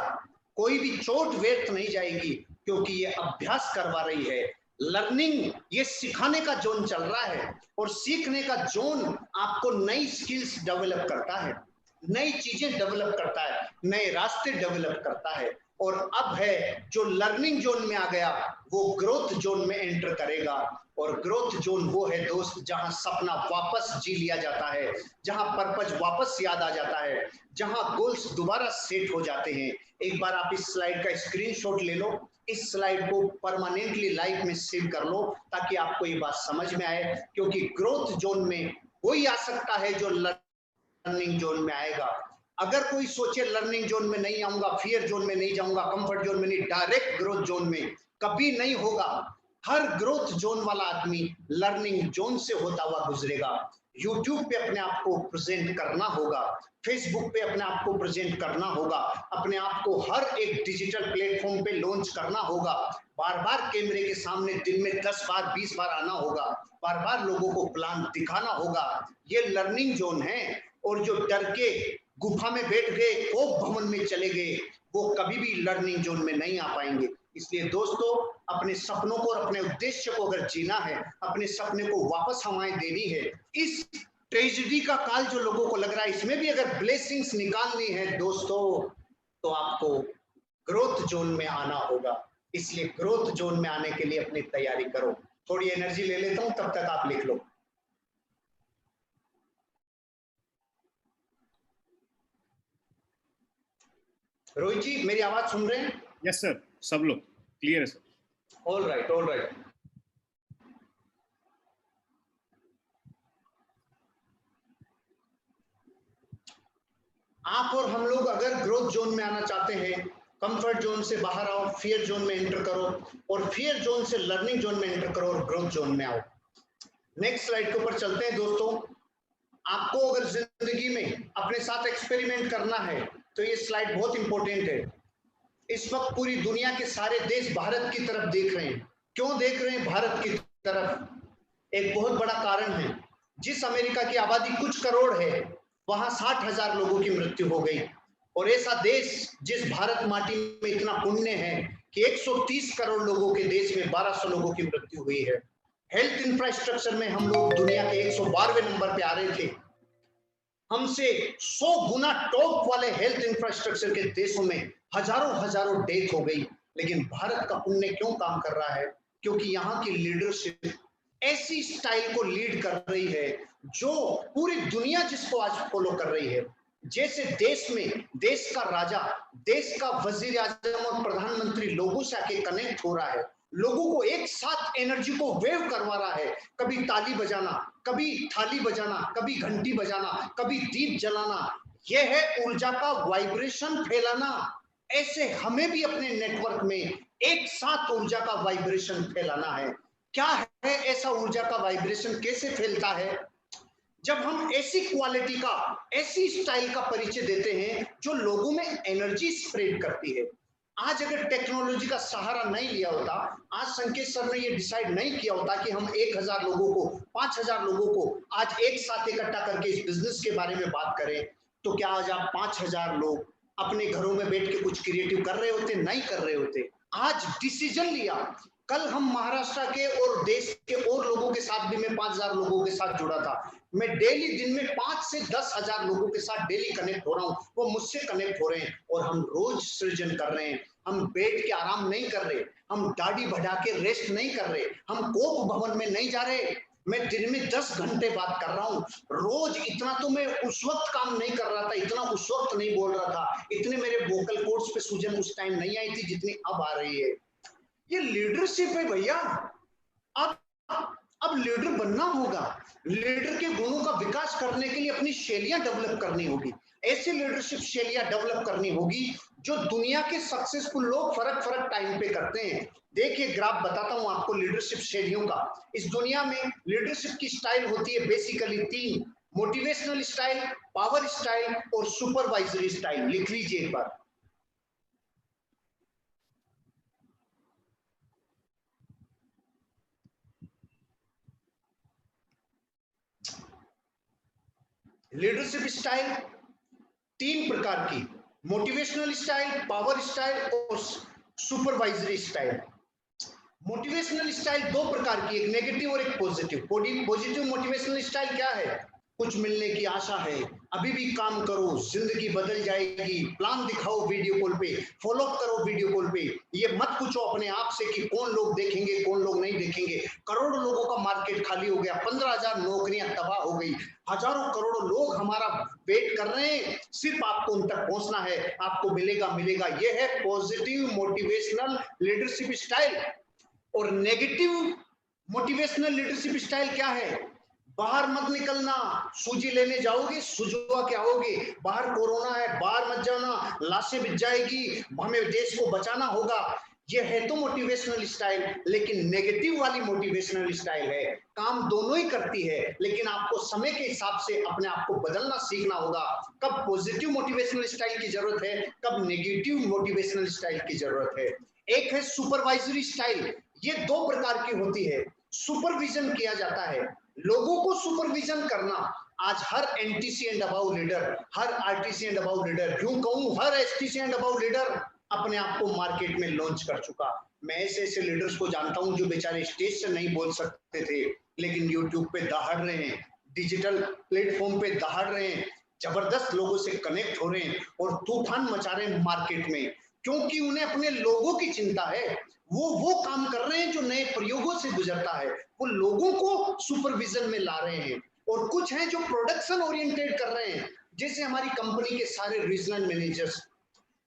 S1: कोई भी चोट व्यर्थ नहीं जाएगी, क्योंकि ये अभ्यास करवा रही है। लर्निंग ये सिखाने का जोन चल रहा है, और सीखने का जोन आपको नई स्किल्स डेवलप करता है, नई चीजें डेवलप करता है, नए रास्ते डेवलप करता है। और अब है जो लर्निंग जोन में आ गया वो ग्रोथ जोन में एंटर करेगा। और ग्रोथ जोन वो है दोस्त जहां सपना वापस जी लिया जाता है, जहां पर्पज वापस याद आ जाता है, जहां गोल्स दोबारा सेट हो जाते हैं। एक बार आप इस स्लाइड का स्क्रीनशॉट ले लो, इस स्लाइड को परमानेंटली लाइफ में सेव कर लो ताकि आपको ये बात समझ में आए। क्योंकि ग्रोथ जोन में वही आ सकता है जो लर्निंग जोन में आएगा। अगर कोई सोचे लर्निंग जोन में नहीं आऊंगा, फियर जोन में नहीं जाऊंगा, कंफर्ट जोन में नहीं, डायरेक्ट ग्रोथ जोन में, कभी नहीं होगा। हर ग्रोथ जोन वाला आदमी लर्निंग जोन से होता हुआ गुजरेगा। यूट्यूब पे अपने आप को प्रेजेंट करना होगा, फेसबुक पे अपने आप को प्रेजेंट करना होगा, अपने आप को हर एक डिजिटल प्लेटफॉर्म पे लॉन्च करना होगा, बार बार कैमरे के सामने दिन में 10 बार 20 बार आना होगा, बार बार लोगों को प्लान दिखाना होगा। ये लर्निंग जोन है। और जो डर के गुफा में बैठ गए, कोप भवन में चले गए, वो कभी भी लर्निंग जोन में नहीं आ पाएंगे। इसलिए दोस्तों, अपने सपनों को और अपने उद्देश्य को अगर जीना है, अपने सपने को वापस हवाएं देनी है, इस ट्रेजेडी का काल जो लोगों को लग रहा है, इसमें भी अगर ब्लेसिंग्स निकालनी है दोस्तों, तो आपको ग्रोथ जोन में आना होगा। इसलिए ग्रोथ जोन में आने के लिए अपनी तैयारी करो। थोड़ी एनर्जी ले लेता हूं, तब तक आप लिख लो। रोहित जी, मेरी आवाज सुन रहे हैं?
S2: यस सर, सब लोग क्लियर है sir.
S1: All right, all right. आप और हम लोग अगर ग्रोथ जोन में आना चाहते हैं, कंफर्ट जोन से बाहर आओ, फियर जोन में एंटर करो, और फियर जोन से लर्निंग जोन में एंटर करो और ग्रोथ जोन में आओ। नेक्स्ट स्लाइड के ऊपर चलते हैं दोस्तों। आपको अगर जिंदगी में अपने साथ एक्सपेरिमेंट करना है तो ये स्लाइड बहुत इंपॉर्टेंट है। इस वक्त पूरी दुनिया के सारे देश भारत की तरफ देख रहे हैं। क्यों देख रहे हैं भारत की तरफ? एक बहुत बड़ा कारण है। जिस अमेरिका की आबादी कुछ करोड़ है, वहां 60,000 लोगों की मृत्यु हो गई। और ऐसा देश जिस भारत माटी में इतना पुण्य है कि 130 करोड़ लोगों के देश में 1200 लोगों की मृत्यु हुई है। हेल्थ इंफ्रास्ट्रक्चर में हम लोग दुनिया के 112वें नंबर पे आ रहे थे। हमसे 100 गुना टॉप वाले हेल्थ इंफ्रास्ट्रक्चर के देशों में हजारों हजारों डेथ हो गई, लेकिन भारत का पुण्य क्यों काम कर रहा है? क्योंकि यहाँ की लीडरशिप ऐसी स्टाइल को लीड कर रही है जो पूरी दुनिया जिसको आज फॉलो कर रही है। जैसे देश में देश का राजा, देश का वजीर आजम और प्रधानमंत्री लोगों से आके कनेक्ट हो रहा है, लोगों को एक साथ एनर्जी को वेव करवा रहा है। कभी ताली बजाना, कभी थाली बजाना, कभी घंटी बजाना, कभी दीप जलाना, यह है ऊर्जा का वाइब्रेशन फैलाना। ऐसे हमें भी अपने नेटवर्क में एक साथ ऊर्जा का वाइब्रेशन फैलाना है। क्या है ऐसा ऊर्जा का वाइब्रेशन, कैसे फैलता है? जब हम ऐसी क्वालिटी का, ऐसी स्टाइल का परिचय देते हैं जो लोगों में एनर्जी स्प्रेड करती है। आज अगर टेक्नोलॉजी का सहारा नहीं लिया होता, आज संकेत सर ने ये डिसाइड नहीं किया होता कि हम 1000 लोगों को, 5000 लोगों को आज एक साथ इकट्ठा करके इस बिजनेस के बारे में बात करें, तो क्या आज आप 5000 लोग अपने घरों में बैठ के कुछ क्रिएटिव कर रहे होते? नहीं कर रहे होते। आज डिसीजन लिया, कल हम महाराष्ट्र के और देश के और लोगों के साथ भी, मैं 5000 लोगों के साथ जुड़ा था। मैं डेली दिन में 5 से 10,000 लोगों के साथ डेली कनेक्ट हो रहा हूँ, वो मुझसे कनेक्ट हो रहे हैं और हम रोज सृजन कर रहे हैं। हम बैठ के आराम नहीं कर रहे, हम दाढ़ी बढ़ा के रेस्ट नहीं कर रहे, हम कोप भवन में नहीं जा रहे। मैं दिन में 10 घंटे बात कर रहा हूँ रोज। इतना तो मैं उस वक्त काम नहीं कर रहा था, इतना उस वक्त नहीं बोल रहा था, इतने मेरे वोकल कोर्ड्स पे सूजन उस टाइम नहीं आई थी जितनी अब आ रही है। ये लीडरशिप है भैया। अब अब लीडर बनना होगा, लीडर के गुणों का विकास करने के लिए अपनी शैलियां डेवलप करनी होगी। ऐसी लीडरशिप शैलियां डेवलप करनी होगी जो दुनिया के सक्सेसफुल लोग फर्क फर्क टाइम पे करते हैं। देखिए ग्राफ बताता हूं आपको लीडरशिप शैलियों का। इस दुनिया में लीडरशिप की स्टाइल होती है basically 3: motivational style, power style और सुपरवाइजरी स्टाइल। लिख लीजिए एक बार। लीडरशिप स्टाइल 3 प्रकार की: मोटिवेशनल स्टाइल, पावर स्टाइल और सुपरवाइजरी स्टाइल। मोटिवेशनल स्टाइल 2 प्रकार की, एक नेगेटिव और एक पॉजिटिव। पॉजिटिव मोटिवेशनल स्टाइल क्या है? कुछ मिलने की आशा है, अभी भी काम करो, जिंदगी बदल जाएगी, प्लान दिखाओ वीडियो कॉल पे, फॉलो करो वीडियो कॉल पे। ये मत पूछो अपने आप से कि कौन लोग देखेंगे कौन लोग नहीं देखेंगे। करोड़ों लोगों का मार्केट खाली हो गया, 15,000 नौकरियां तबाह हो गई, हजारों करोड़ों लोग हमारा वेट कर रहे हैं, सिर्फ आपको उन तक पहुंचना है, आपको मिलेगा मिलेगा। ये है पॉजिटिव मोटिवेशनल लीडरशिप स्टाइल। और नेगेटिव मोटिवेशनल लीडरशिप स्टाइल क्या है? बाहर मत निकलना, सूजी लेने जाओगे सुजुआ के आओगे, बाहर कोरोना है, बाहर मत जाना, लाशें बिछ जाएगी, हमें देश को बचाना होगा। ये है तो मोटिवेशनल स्टाइल, लेकिन नेगेटिव वाली मोटिवेशनल स्टाइल है, काम दोनों ही करती है, लेकिन आपको समय के हिसाब से अपने आप को बदलना सीखना होगा। कब पॉजिटिव मोटिवेशनल स्टाइल की जरूरत है, कब नेगेटिव मोटिवेशनल स्टाइल की जरूरत है। एक है सुपरवाइजरी स्टाइल। ये 2 प्रकार की होती है। सुपरविजन किया जाता है, लोगों को सुपरविजन करना। आज हर एनटीसी एंड अबाउ लीडर, हर आरटीसी एंड अबाउ लीडर, यूं कहूं हर एसटीसी एंड अबाउ लीडर अपने आप को मार्केट में लॉन्च कर चुका। मैं ऐसे ऐसे लीडर्स को जानता हूं जो बेचारे स्टेज से नहीं बोल सकते थे, लेकिन यूट्यूब पे दहाड़ रहे हैं, डिजिटल प्लेटफॉर्म पे दहाड़ रहे हैं, जबरदस्त लोगों से कनेक्ट हो रहे हैं और तूफान मचा रहे हैं मार्केट में, क्योंकि उन्हें अपने लोगों की चिंता है। वो काम कर रहे हैं जो नए प्रयोगों से गुजरता है, वो लोगों को सुपरविजन में ला रहे हैं। और कुछ हैं जो प्रोडक्शन ओरिएंटेड कर रहे हैं, जैसे हमारी कंपनी के सारे रीजनल मैनेजर्स,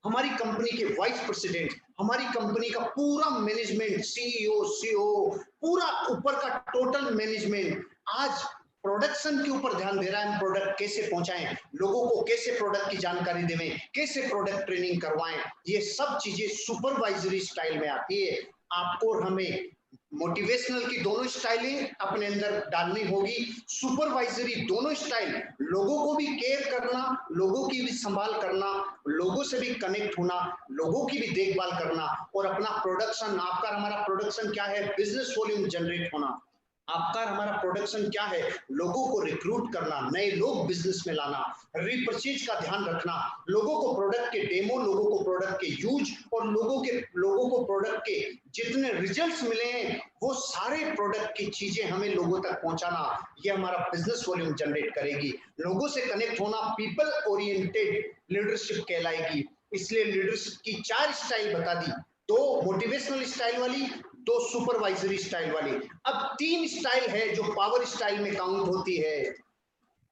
S1: हमारी कंपनी के वाइस प्रेसिडेंट, हमारी कंपनी का पूरा मैनेजमेंट, सीईओ, सीओ, पूरा ऊपर का टोटल मैनेजमेंट आज प्रोडक्शन के ऊपर ध्यान दे रहा है। हम प्रोडक्ट कैसे पहुंचाएं, लोगों को कैसे प्रोडक्ट की जानकारी देवें, कैसे प्रोडक्ट ट्रेनिंग करवाएं। ये सब चीजें सुपरवाइजरी स्टाइल में आती है। आपको और हमें मोटिवेशनल की दोनों स्टाइलें अपने अंदर डालनी होगी, सुपरवाइजरी दोनों स्टाइल, लोगों को भी केयर करना, लोगों की भी संभाल करना, लोगों से भी कनेक्ट होना, लोगों की भी देखभाल करना, और अपना प्रोडक्शन, आपका हमारा प्रोडक्शन क्या है? बिजनेस वॉल्यूम जनरेट होना। आपका हमारा प्रोडक्शन क्या है? लोगों को रिक्रूट करना, नए लोग बिजनेस में लाना, रिपर्चेज का ध्यान रखना, लोगों को प्रोडक्ट के डेमो, लोगों को प्रोडक्ट के यूज और लोगों को प्रोडक्ट के जितने रिजल्ट्स मिले हैं वो सारे प्रोडक्ट की चीजें हमें लोगों तक पहुंचाना, ये हमारा बिजनेस वॉल्यूम जनरेट करेगी। लोगों से कनेक्ट होना पीपल ओरिएंटेड लीडरशिप कहलाएगी। इसलिए लीडरशिप की 4 स्टाइल बता दी, 2 मोटिवेशनल स्टाइल वाली, 2 सुपरवाइजरी स्टाइल वाली। अब 3 स्टाइल है जो पावर स्टाइल में काउंट होती है।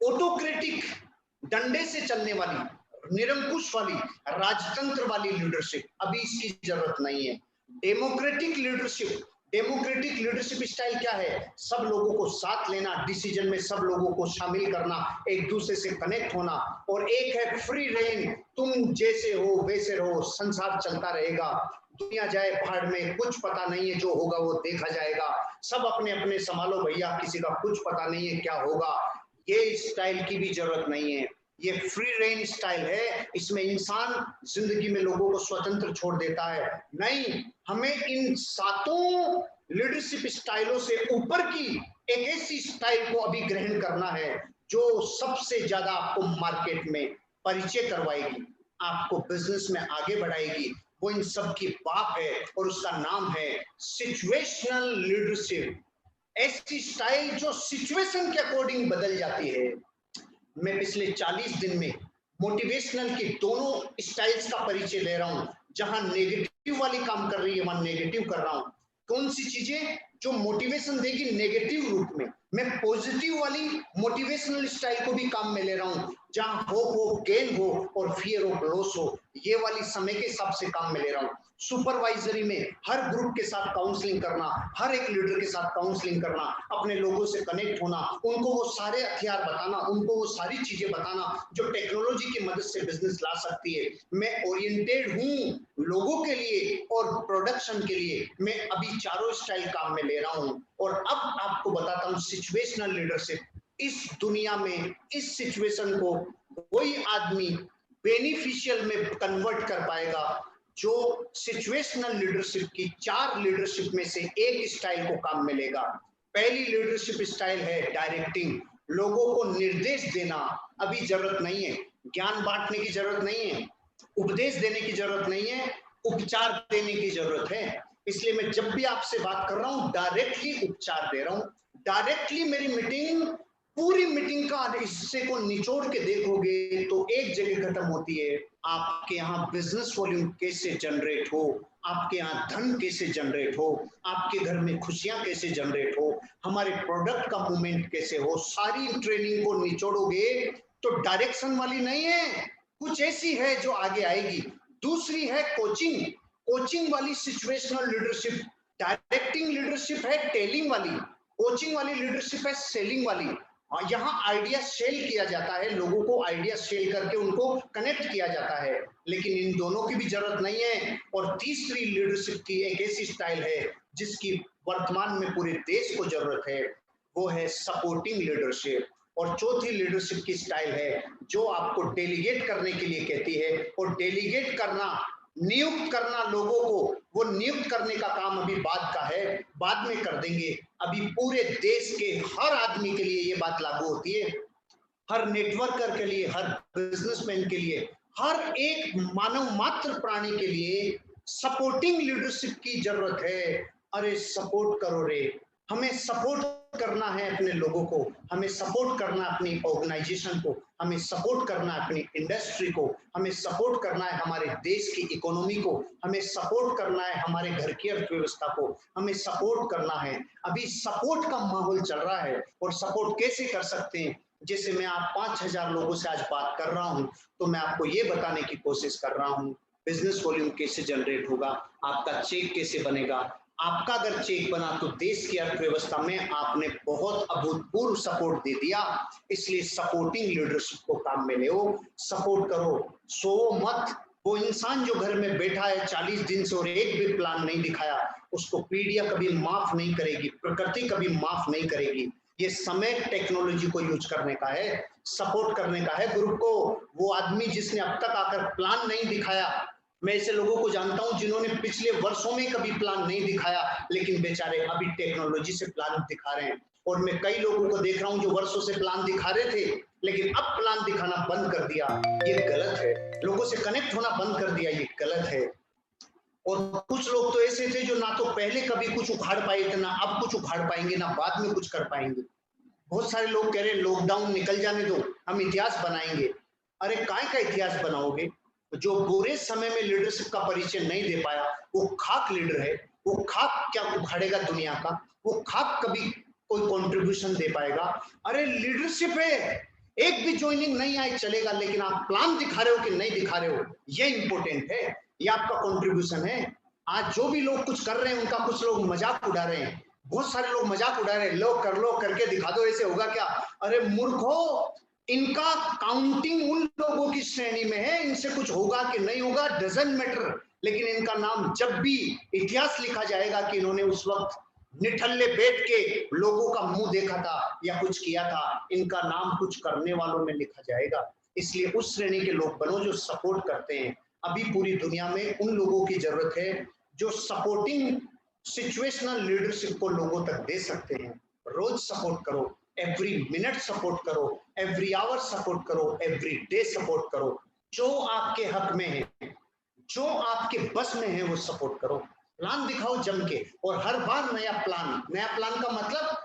S1: ऑटोक्रेटिक, डंडे से चलने वाली, निरंकुश वाली, राजतंत्र वाली लीडरशिप, अभी इसकी जरूरत नहीं है। Democratic leadership, democratic leadership style क्या है? सब लोगों को साथ लेना, डिसीजन में सब लोगों को शामिल करना, एक दूसरे से कनेक्ट होना। और एक है फ्री रेन, तुम जैसे हो वैसे रहो, संसार चलता रहेगा, दुनिया जाए भाड़ में, कुछ पता नहीं है, जो होगा वो देखा जाएगा, सब अपने अपने संभालो भैया, किसी का कुछ पता नहीं है क्या होगा। ये स्टाइल की भी जरूरत नहीं है, ये फ्री रेंज स्टाइल है। इसमें इंसान जिंदगी में लोगों को स्वतंत्र छोड़ देता है। नहीं, हमें इन 7 लीडरशिप स्टाइलों से ऊपर की एक ऐसी स्टाइल को अभी ग्रहण करना है जो सबसे ज्यादा आपको मार्केट में परिचय करवाएगी, आपको बिजनेस में आगे बढ़ाएगी। वो इन सब की बाप है और उसका नाम है सिचुएशनल लीडरशिप। ऐसी स्टाइल जो सिचुएशन के अकॉर्डिंग बदल जाती है। मैं पिछले 40 दिन में मोटिवेशनल की दोनों स्टाइल्स का परिचय ले रहा हूं। जहां नेगेटिव वाली काम कर रही है वहां नेगेटिव कर रहा हूं। कौन सी चीजें जो मोटिवेशन देगी नेगेटिव रूप में, मैं पॉजिटिव वाली मोटिवेशनल स्टाइल को भी काम में ले रहा हूं। जहां होप हो, गेन हो और फियर ऑफ लॉस हो, ये वाली समय के हिसाब से काम में ले रहा हूं। सुपरवाइजरी में हर ग्रुप के साथ काउंसलिंग करना, हर एक लीडर के साथ काउंसलिंग करना, अपने लोगों से कनेक्ट होना, उनको वो सारे हथियार बताना, उनको वो सारी चीजें बताना जो टेक्नोलॉजी की मदद से बिजनेस ला सकती है। मैं ओरिएंटेड हूं लोगों के लिए और प्रोडक्शन के लिए। मैं अभी चारों स्टाइल काम में ले रहा हूं। और अब आपको बताता हूं सिचुएशनल लीडरशिप। इस दुनिया में इस सिचुएशन को कोई आदमी बेनिफिशियल में कन्वर्ट कर पाएगा जो सिचुएशनल लीडरशिप की 4 लीडरशिप में से एक स्टाइल को काम में लेगा। पहली लीडरशिप स्टाइल है डायरेक्टिंग, लोगों को निर्देश देना। अभी जरूरत नहीं है, ज्ञान बांटने की जरूरत नहीं है, उपदेश देने की जरूरत नहीं है, उपचार देने की जरूरत है। इसलिए मैं जब भी आपसे बात कर रहा हूं डायरेक्टली उपचार दे रहा हूं। डायरेक्टली मेरी मीटिंग, पूरी मीटिंग का हिस्से को निचोड़ के देखोगे तो एक जगह खत्म होती है, आपके यहाँ बिजनेस वॉल्यूम कैसे जनरेट हो, आपके यहाँ धन कैसे जनरेट हो, आपके घर में खुशियां कैसे जनरेट हो, हमारे प्रोडक्ट का मूवमेंट कैसे हो। सारी ट्रेनिंग को निचोड़ोगे तो डायरेक्शन वाली नहीं है, कुछ ऐसी है जो आगे आएगी। दूसरी है कोचिंग, कोचिंग वाली सिचुएशनल लीडरशिप। डायरेक्टिंग लीडरशिप है टेलिंग वाली, कोचिंग वाली लीडरशिप है सेलिंग वाली। यहाँ आइडिया सेल किया जाता है, लोगों को आइडिया सेल करके उनको कनेक्ट किया जाता है, लेकिन इन दोनों की भी जरूरत नहीं है। और तीसरी लीडरशिप की एक ऐसी स्टाइल है जिसकी वर्तमान में पूरे देश को जरूरत है, वो है सपोर्टिंग लीडरशिप। और चौथी लीडरशिप की स्टाइल है जो आपको डेलीगेट करने के लिए कहती है। और डेलीगेट करना, नियुक्त करना लोगों को, वो नियुक्त करने का काम अभी बाद का है, बाद में कर देंगे। अभी पूरे देश के हर आदमी के लिए ये बात लागू होती है, हर नेटवर्कर के लिए, हर बिजनेसमैन के लिए, हर एक मानव मात्र प्राणी के लिए सपोर्टिंग लीडरशिप की जरूरत है। अरे सपोर्ट करो रे, हमें सपोर्ट करना है अपने लोगों को, हमें सपोर्ट करना है अपनी ऑर्गेनाइजेशन को, हमें सपोर्ट करना है अपनी इंडस्ट्री को, हमें सपोर्ट करना है हमारे देश की इकोनॉमी को, हमें सपोर्ट करना है हमारे घर की अर्थव्यवस्था को, हमें सपोर्ट करना है। अभी सपोर्ट का माहौल चल रहा है। और सपोर्ट कैसे कर सकते हैं? जैसे मैं आप 5000 लोगों से आज बात कर रहा हूं तो मैं आपको ये बताने की कोशिश कर रहा हूं बिजनेस वॉल्यूम कैसे जनरेट होगा, आपका चेक कैसे बनेगा। आपका अगर चेक बना तो देश की अर्थव्यवस्था में आपने बहुत अभूतपूर्व सपोर्ट दे दिया। इसलिए सपोर्टिंग लीडरशिप को काम में ले, सपोर्ट करो, सो मत। वो इंसान जो घर में बैठा है 40 दिन से और एक भी प्लान नहीं दिखाया, उसको पीढ़ियां कभी माफ नहीं करेगी, प्रकृति कभी माफ नहीं करेगी। ये समय टेक्नोलॉजी को यूज करने का है, सपोर्ट करने का है ग्रुप को। वो आदमी जिसने अब तक आकर प्लान नहीं दिखाया, मैं ऐसे लोगों को जानता हूं जिन्होंने पिछले वर्षों में कभी प्लान नहीं दिखाया, लेकिन बेचारे अभी टेक्नोलॉजी से प्लान दिखा रहे हैं। और मैं कई लोगों को देख रहा हूं जो वर्षों से प्लान दिखा रहे थे लेकिन अब प्लान दिखाना बंद कर दिया, ये गलत है। लोगों से कनेक्ट होना बंद कर दिया, ये गलत है। और कुछ लोग तो ऐसे थे जो ना तो पहले कभी कुछ उखाड़ पाए थे, ना अब कुछ उखाड़ पाएंगे, ना बाद में कुछ कर पाएंगे। बहुत सारे लोग कह रहे लॉकडाउन निकल जाने दो, हम इतिहास बनाएंगे। अरे काय का इतिहास बनाओगे? जो बुरे समय में लीडरशिप का परिचय नहीं दे पाया वो खाक लीडर है। वो खाक क्या उखाड़ेगा दुनिया का? वो खाक कभी कोई कंट्रीब्यूशन दे पाएगा? अरे लीडरशिप है, एक भी ज्वाइनिंग नहीं आए चलेगा, लेकिन आप प्लान दिखा रहे हो कि नहीं दिखा रहे हो, ये इंपॉर्टेंट है, ये आपका कंट्रीब्यूशन है। आज जो भी लोग कुछ कर रहे हैं उनका कुछ लोग मजाक उड़ा रहे हैं, बहुत सारे लोग मजाक उड़ा रहे हैं, लो करके दिखा दो, ऐसे होगा क्या? अरे मूर्खो, इनका काउंटिंग उन लोगों की श्रेणी में है, इनसे कुछ होगा कि नहीं होगा डजंट मैटर, लेकिन इनका नाम जब भी इतिहास लिखा जाएगा कि इन्होंने उस वक्त निठल्ले बैठ के लोगों का मुंह देखा था या कुछ किया था, इनका नाम कुछ करने वालों में लिखा जाएगा। इसलिए उस श्रेणी के लोग बनो जो सपोर्ट करते हैं। अभी पूरी दुनिया में उन लोगों की जरूरत है जो सपोर्टिंग सिचुएशनल लीडरशिप को लोगों तक दे सकते हैं। रोज सपोर्ट करो, एवरी मिनट सपोर्ट करो, एवरी आवर सपोर्ट करो, एवरी डे सपोर्ट करो। जो आपके हक में है, जो आपके बस में है वो सपोर्ट करो। प्लान दिखाओ जम के, और हर बार नया प्लान। नया प्लान का मतलब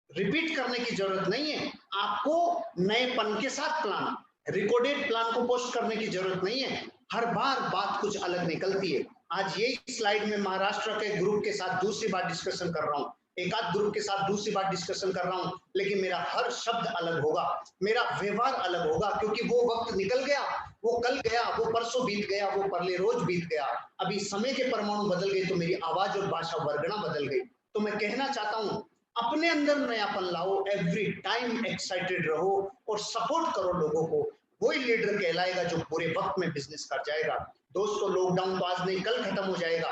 S1: रिपीट करने की जरूरत नहीं है, आपको नएपन के साथ प्लान, रिकॉर्डेड प्लान को पोस्ट करने की जरूरत नहीं है। हर बार बात कुछ अलग निकलती है। आज यही स्लाइड में महाराष्ट्र के ग्रुप के साथ दूसरी बार डिस्कशन कर रहा हूँ, एक आध ग्रुप के साथ दूसरी बार डिस्कशन कर रहा हूँ, लेकिन मेरा हर शब्द अलग होगा, मेरा व्यवहार अलग होगा, क्योंकि वो वक्त निकल गया, वो कल गया, वो परसों बीत गया, वो परले रोज बीत गया। अभी समय के परमाणु बदल गए तो मेरी आवाज और भाषा वर्गना बदल गई। तो मैं कहना चाहता हूँ, अपने अंदर नयापन लाओ, एवरी टाइम एक्साइटेड रहो और सपोर्ट करो लोगों को। वही लीडर कहलाएगा जो पूरे वक्त में बिजनेस कर जाएगा। दोस्तों, लॉकडाउन तो आज नहीं कल खत्म हो जाएगा,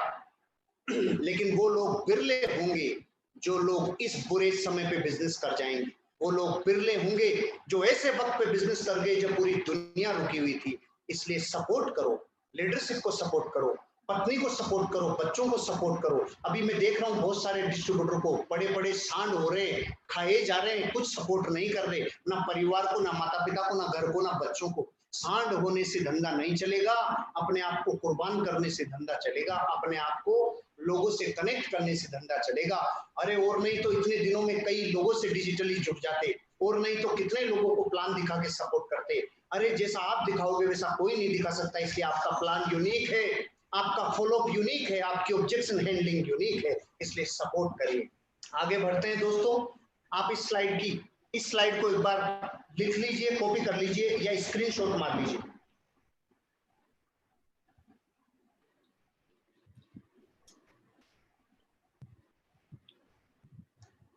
S1: लेकिन वो लोग बिरले होंगे जो लोग इस बुरे समय पे बिजनेस कर जाएंगे। वो लोग बिरले होंगे जो ऐसे वक्त पे बिजनेस कर गए जब पूरी दुनिया रुकी हुई थी। इसलिए सपोर्ट करो, लीडरशिप को सपोर्ट करो, पत्नी को सपोर्ट करो, बच्चों को सपोर्ट करो। अभी मैं देख रहा हूँ बहुत सारे डिस्ट्रीब्यूटर को बड़े बड़े सांड हो रहे, खाए जा रहे हैं, कुछ सपोर्ट नहीं कर रहे, ना परिवार को, ना माता पिता को, ना घर को, ना बच्चों को। सांड होने से धंधा नहीं चलेगा, अपने आप को कुर्बान करने से धंधा चलेगा, अपने आप को लोगों से कनेक्ट करने से धंधा चलेगा। अरे और नहीं तो इतने दिनों में कई लोगों से डिजिटली जुड़ जाते, और नहीं तो कितने लोगों को प्लान दिखा के सपोर्ट करते। अरे जैसा आप दिखाओगे वैसा कोई नहीं दिखा सकता, इसलिए आपका प्लान यूनिक है, आपका फॉलोअप यूनिक है, आपकी ऑब्जेक्शन हैंडलिंग यूनिक है, इसलिए सपोर्ट करिए। आगे बढ़ते हैं दोस्तों। आप इस स्लाइड को एक बार लिख लीजिए, कॉपी कर लीजिए या स्क्रीनशॉट मार लीजिए।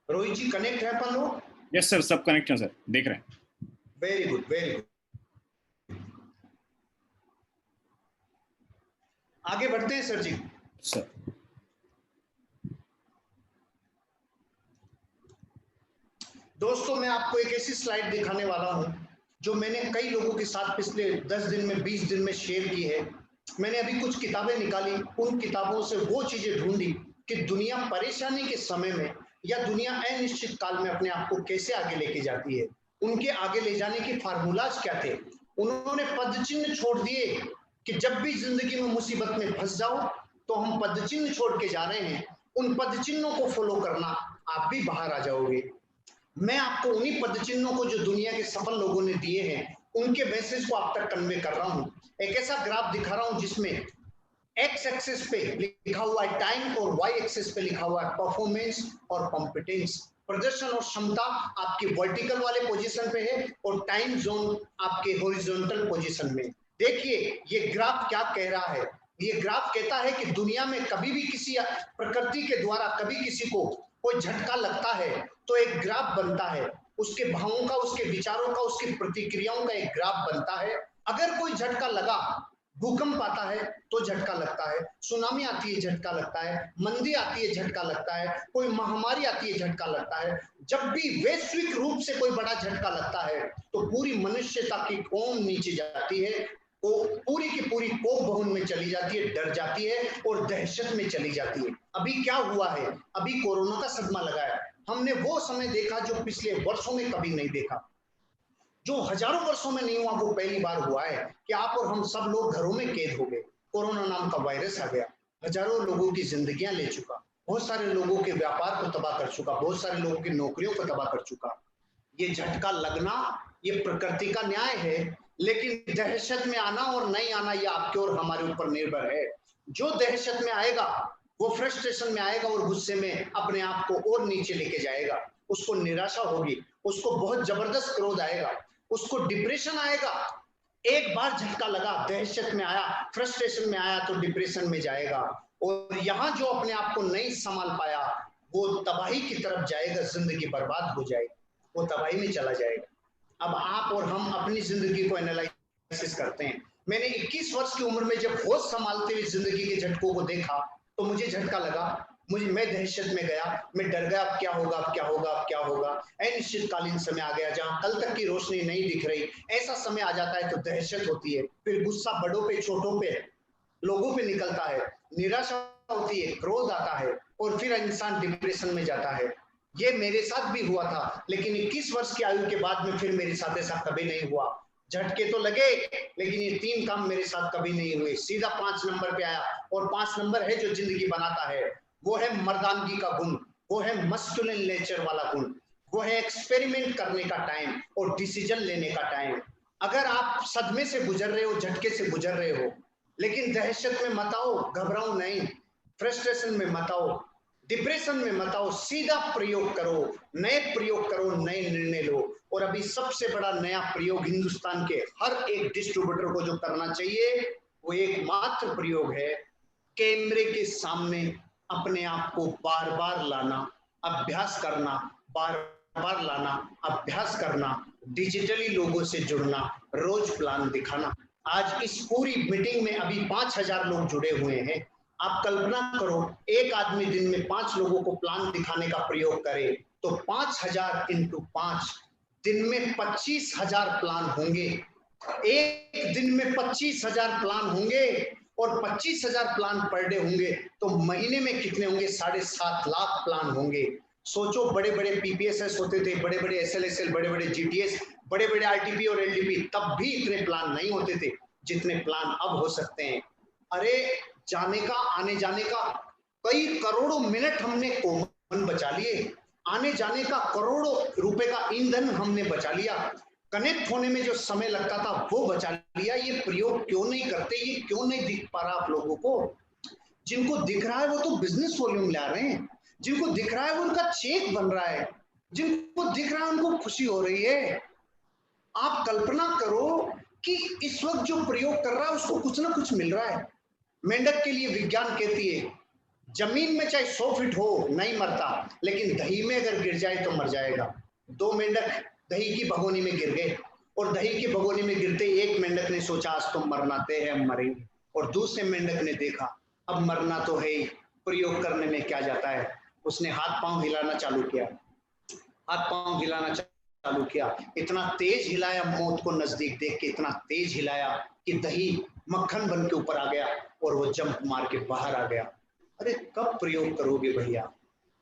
S1: रोहित जी कनेक्ट है अपन लोग?
S2: यस सर, सब कनेक्ट है सर, देख रहे हैं।
S1: Very good, very good. आगे बढ़ते हैं सर जी।
S2: सर
S1: दोस्तों, मैं आपको एक ऐसी स्लाइड दिखाने वाला हूं जो मैंने कई लोगों के साथ पिछले 10 दिन में, 20 दिन में शेयर की है। मैंने अभी कुछ किताबें निकाली, उन किताबों से वो चीजें ढूंढी कि दुनिया परेशानी के समय में या दुनिया अनिश्चित काल में अपने आप को कैसे आगे लेके जाती है। उनके आगे ले जाने के फार्मूलाज क्या थे। उन्होंने पद चिन्ह छोड़ दिए कि जब भी जिंदगी में मुसीबत में फंस जाओ तो हम पद चिन्ह छोड़ के जा रहे हैं, उन पद चिन्हों को फॉलो करना, आप भी बाहर आ जाओगे। मैं आपको उन्हीं पद चिन्हों को जो दुनिया के सफल लोगों ने दिए हैं उनके मैसेज को आप तक कन्वे कर रहा हूं। एक ऐसा ग्राफ दिखा रहा हूं जिसमें एक्स एक्सिस पे लिखा हुआ है टाइम और वाई एक्सिस पे लिखा हुआ है परफॉर्मेंस और कॉम्पिटेंस। प्रदर्शन और क्षमता आपकी वर्टिकल वाले पोजीशन पे है और टाइम जोन आपके हॉरिजॉन्टल पोजीशन में। देखिए ये ग्राफ क्या कह रहा है। ये ग्राफ कहता है कि दुनिया में कभी भी किसी प्रकृति के द्वारा कभी किसी को कोई झटका लगता है तो एक ग्राफ बनता है, उसके भावों का, उसके विचारों का, उसकी प्रतिक्रियाओं का एक ग्राफ बनता है। अगर कोई झटका लगा, भूकंप आता है तो झटका लगता है, सुनामी आती है झटका लगता है, मंदी आती है झटका लगता है, कोई महामारी आती है झटका लगता है। जब भी वैश्विक रूप से कोई बड़ा झटका लगता है तो पूरी मनुष्यता की कौम नीचे जाती है, वो पूरी की पूरी कोप बहुन में चली जाती है, डर जाती है और दहशत में चली जाती है। अभी क्या हुआ है, अभी कोरोना का सदमा लगा है। हमने वो समय देखा जो पिछले वर्षों में कभी नहीं देखा, जो हजारों वर्षों में नहीं हुआ, वो पहली बार हुआ है कि आप और हम सब लोग घरों में कैद हो गए। कोरोना नाम का वायरस आ गया। हजारों लोगों की जिंदगियां ले चुका, बहुत सारे लोगों के व्यापार को तबाह कर चुका, बहुत सारे लोगों की नौकरियों को तबाह कर चुका। ये झटका लगना ये प्रकृति का न्याय है, लेकिन दहशत में आना और नहीं आना ये आपके और हमारे ऊपर निर्भर है। जो दहशत में आएगा वो फ्रस्ट्रेशन में आएगा और गुस्से में अपने आप को और नीचे लेके जाएगा, उसको निराशा होगी, उसको बहुत जबरदस्त क्रोध आएगा, उसको डिप्रेशन आएगा। एक बार झटका लगा, दहशत में आया, फ्रस्ट्रेशन में आया तो डिप्रेशन में जाएगा, और यहाँ जो अपने आप को नहीं संभाल पाया वो तबाही की तरफ जाएगा, जिंदगी बर्बाद हो जाएगी, वो तबाही में चला जाएगा। अब आप और हम अपनी जिंदगी को एनालाइसिस करते हैं। मैंने 21 वर्ष की उम्र में जब होश संभालते हुए जिंदगी के झटकों को देखा तो मुझे झटका लगा, मैं दहशत में गया, मैं डर गया, अब क्या होगा, अब क्या होगा, अब क्या होगा। अनिश्चितकालीन समय आ गया जहां कल तक की रोशनी नहीं दिख रही। ऐसा समय आ जाता है तो दहशत होती है, फिर गुस्सा बड़ों पे, छोटों पे, लोगों पे निकलता है, निराशा होती है, क्रोध आता है, और फिर इंसान डिप्रेशन में जाता है। ये मेरे साथ भी हुआ था, लेकिन 21 वर्ष की आयु के बाद में फिर मेरे साथ ऐसा कभी नहीं हुआ। झटके तो लगे, लेकिन ये 3 काम मेरे साथ कभी नहीं हुए, सीधा 5 नंबर पे आया। और 5 नंबर है जो जिंदगी बनाता है, वो है मर्दानगी का गुण, वो है मस्कुलिन नेचर वाला गुण, वो है एक्सपेरिमेंट करने का टाइम और डिसीजन लेने का टाइम। अगर आप सदमे से गुजर रहे हो, झटके से गुजर रहे हो, लेकिन दहशत में मत आओ, घबराओ नहीं, फ्रस्ट्रेशन में मत आओ, डिप्रेशन में मत आओ, सीधा प्रयोग करो, नए प्रयोग करो, नए निर्णय लो। और अभी सबसे बड़ा नया प्रयोग हिंदुस्तान के हर एक डिस्ट्रीब्यूटर को जो करना चाहिए वो एकमात्र प्रयोग है, कैमरे के सामने अपने आप को बार बार लाना, अभ्यास करना, बार बार लाना, अभ्यास करना, डिजिटली लोगों से जुड़ना, रोज प्लान दिखाना। आज इस पूरी मीटिंग में अभी 5000 लोग जुड़े हुए हैं। आप कल्पना करो, एक आदमी दिन में 5 लोगों को प्लान दिखाने का प्रयोग करे तो 5000 इंटू 5, दिन में 25,000 प्लान होंगे। एक दिन में 25,000 प्लान होंगे, और 25,000 प्लान पर डे होंगे तो महीने में कितने होंगे? 7.5 लाख प्लान होंगे। सोचो, बड़े बड़े पीपीएसएस होते थे, बड़े बड़े एसएलएसएल, बड़े बड़े जीटीएस, बड़े बड़े आरटीपी और एलडीपी, तब भी इतने प्लान नहीं होते थे जितने प्लान अब हो सकते हैं। अरे जाने का, आने जाने का कई करोड़ों मिनट हमने कॉमन बचा लिए, आने जाने का करोड़ों रुपए का ईंधन हमने बचा लिया, कनेक्ट होने में जो समय लगता था वो बचा लिया। ये प्रयोग क्यों नहीं करते? ये क्यों नहीं दिख पा रहा आप लोगों को? जिनको दिख रहा है वो तो बिजनेस वॉल्यूम ला रहे हैं, जिनको दिख रहा है वो उनका चेक बन रहा है, जिनको दिख रहा है उनको खुशी हो रही है। आप कल्पना करो कि इस वक्त जो प्रयोग कर रहा है उसको कुछ ना कुछ मिल रहा है। मेंढक के लिए विज्ञान कहती है जमीन में चाहे 100 फीट हो नहीं मरता, लेकिन दही में अगर गिर जाए तो मर जाएगा। 2 मेंढक दही की भगोनी में गिर गए, और दही की भगोनी में गिरते एक मेंढक ने सोचा आज तो मरना तय है, हम मरेंगे, और दूसरे मेंढक ने देखा अब मरना तो है ही, प्रयोग करने में क्या जाता है। उसने हाथ पांव हिलाना चालू किया, हाथ पांव हिलाना चालू किया, इतना तेज हिलाया, मौत को नजदीक देख के इतना तेज हिलाया कि दही मक्खन बन के ऊपर आ गया और वो जंप मार के बाहर आ गया। अरे कब प्रयोग करोगे भैया?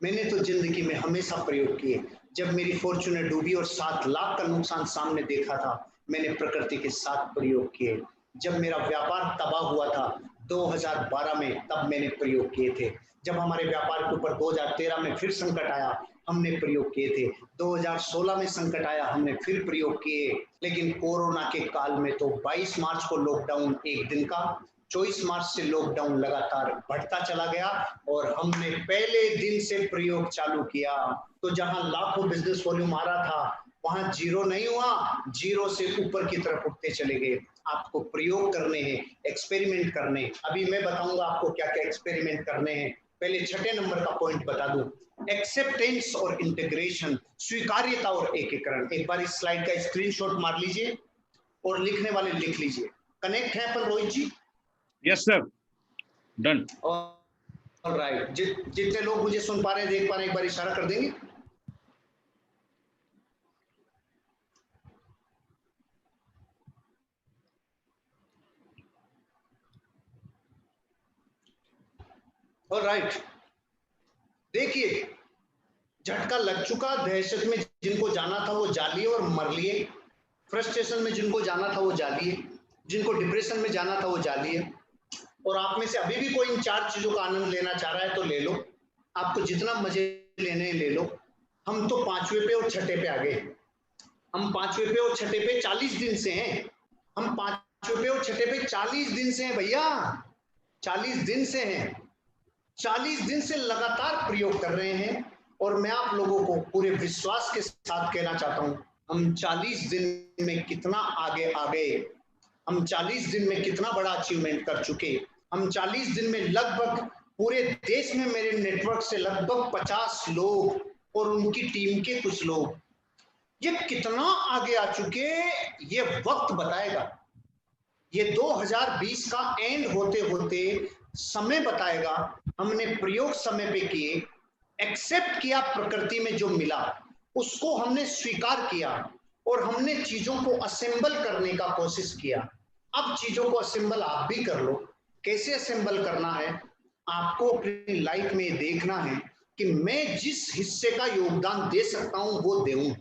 S1: मैंने तो जिंदगी में हमेशा प्रयोग किए। जब मेरी फॉर्च्यूनर डूबी और 7 लाख का नुकसान सामने देखा था, मैंने प्रकृति के साथ प्रयोग किए। जब मेरा व्यापार तबाह हुआ था 2012 में, तब मैंने प्रयोग किए थे। जब हमारे व्यापार के ऊपर 2013 में फिर संकट आया, हमने प्रयोग किए थे। 2016 में संकट आया, हमने फिर प्रयोग किए। लेकिन कोरोना के काल में तो 22 मार्च को लॉकडाउन एक दिन का, 24 मार्च से लॉकडाउन लगातार बढ़ता चला गया, और हमने पहले दिन से प्रयोग चालू किया। तो जहां लाखों बिजनेस वॉल्यूम आ रहा था वहां जीरो नहीं हुआ, जीरो से ऊपर की तरफ उठते चले गए। आपको प्रयोग करने हैं, एक्सपेरिमेंट करने। अभी मैं बताऊंगा आपको क्या क्या एक्सपेरिमेंट करने हैं। पहले 6 नंबर का पॉइंट बता दूं, एक्सेप्टेंस और इंटीग्रेशन, स्वीकार्यता और एकीकरण। एक बार इस स्लाइड का स्क्रीनशॉट मार लीजिए और लिखने वाले लिख लीजिए। कनेक्ट है अपन Rohit ji?
S2: Yes sir, done.
S1: Alright, जितने लोग मुझे सुन पा रहे हैं, देख पा रहे हैं, एक बार इशारा कर देंगे। ऑलराइट, देखिए झटका लग चुका, दहशत में जिनको जाना था वो जा लिए और मर लिए, फ्रस्ट्रेशन में जिनको जाना था वो जा लिए, जिनको डिप्रेशन में जाना था वो जा लिए। और आप में से अभी भी कोई इन 4 चीजों का आनंद लेना चाह रहा है तो ले लो, आपको जितना मजे लेने हैं ले लो। हम तो 5वें पे और 6ठे पे आ गए। हम 5वें पे और 6ठे पे 40 दिन से हैं। हम 5वें पे और 6ठे पे 40 दिन से हैं भैया, 40 दिन से हैं। 40 दिन से लगातार प्रयोग कर रहे हैं और मैं आप लोगों को पूरे विश्वास के साथ कहना चाहता हूं, हम 40 दिन में कितना आगे आ गए, हम 40 दिन में कितना बड़ा अचीवमेंट कर चुके। हम 40 दिन में लगभग पूरे देश में मेरे नेटवर्क से लगभग 50 लोग और उनकी टीम के कुछ लोग, ये कितना आगे आ चुके ये वक्त बताएगा। ये 2020 का एंड होते होते समय बताएगा। हमने प्रयोग समय पे किए, एक्सेप्ट किया, प्रकृति में जो मिला उसको हमने स्वीकार किया और हमने चीजों को असेंबल करने का कोशिश किया। अब चीजों को असेंबल आप भी कर लो। कैसे असेंबल करना है, आपको अपनी लाइफ में देखना है कि मैं जिस हिस्से का योगदान दे सकता हूं वो दूं।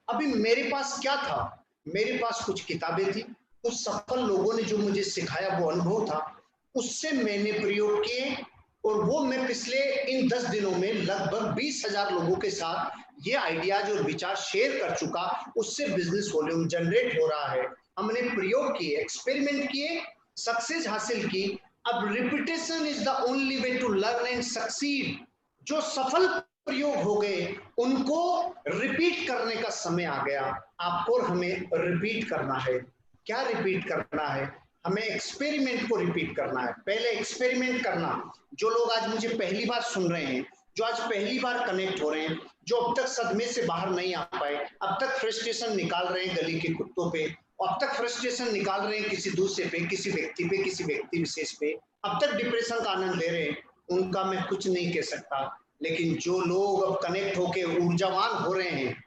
S1: अभी मेरे पास क्या था, मेरे पास कुछ किताबें थी, कुछ सफल लोगों ने जो मुझे सिखाया वो अनुभव था, उससे मैंने प्रयोग किए और वो मैं पिछले इन 10 दिनों में लगभग 20,000 लोगों के साथ ये आइडियाज और विचार शेयर कर चुका। उससे बिजनेस वॉल्यूम जनरेट हो रहा है। हमने प्रयोग किए, एक्सपेरिमेंट किए, सक्सेस हासिल की। अब repetition is the only way to learn and succeed. जो सफल प्रयोग हो गए उनको रिपीट करने का समय आ गया। आपको और हमें रिपीट करना है। क्या रिपीट करना है, हमें एक्सपेरिमेंट को रिपीट करना है। पहले एक्सपेरिमेंट करना। जो लोग आज मुझे पहली बार सुन रहे हैं, जो आज पहली बार कनेक्ट हो रहे हैं, जो अब तक सदमे से बाहर नहीं आ पाए, अब तक फ्रस्ट्रेशन निकाल रहे हैं गली के कुत्तों पे, अब तक फ्रस्ट्रेशन निकाल रहे हैं किसी दूसरे पे, किसी व्यक्ति पे, किसी व्यक्ति विशेष पे, अब तक डिप्रेशन का आनंद ले रहे हैं, उनका मैं कुछ नहीं कह सकता। लेकिन जो लोग अब कनेक्ट होके ऊर्जावान हो रहे हैं,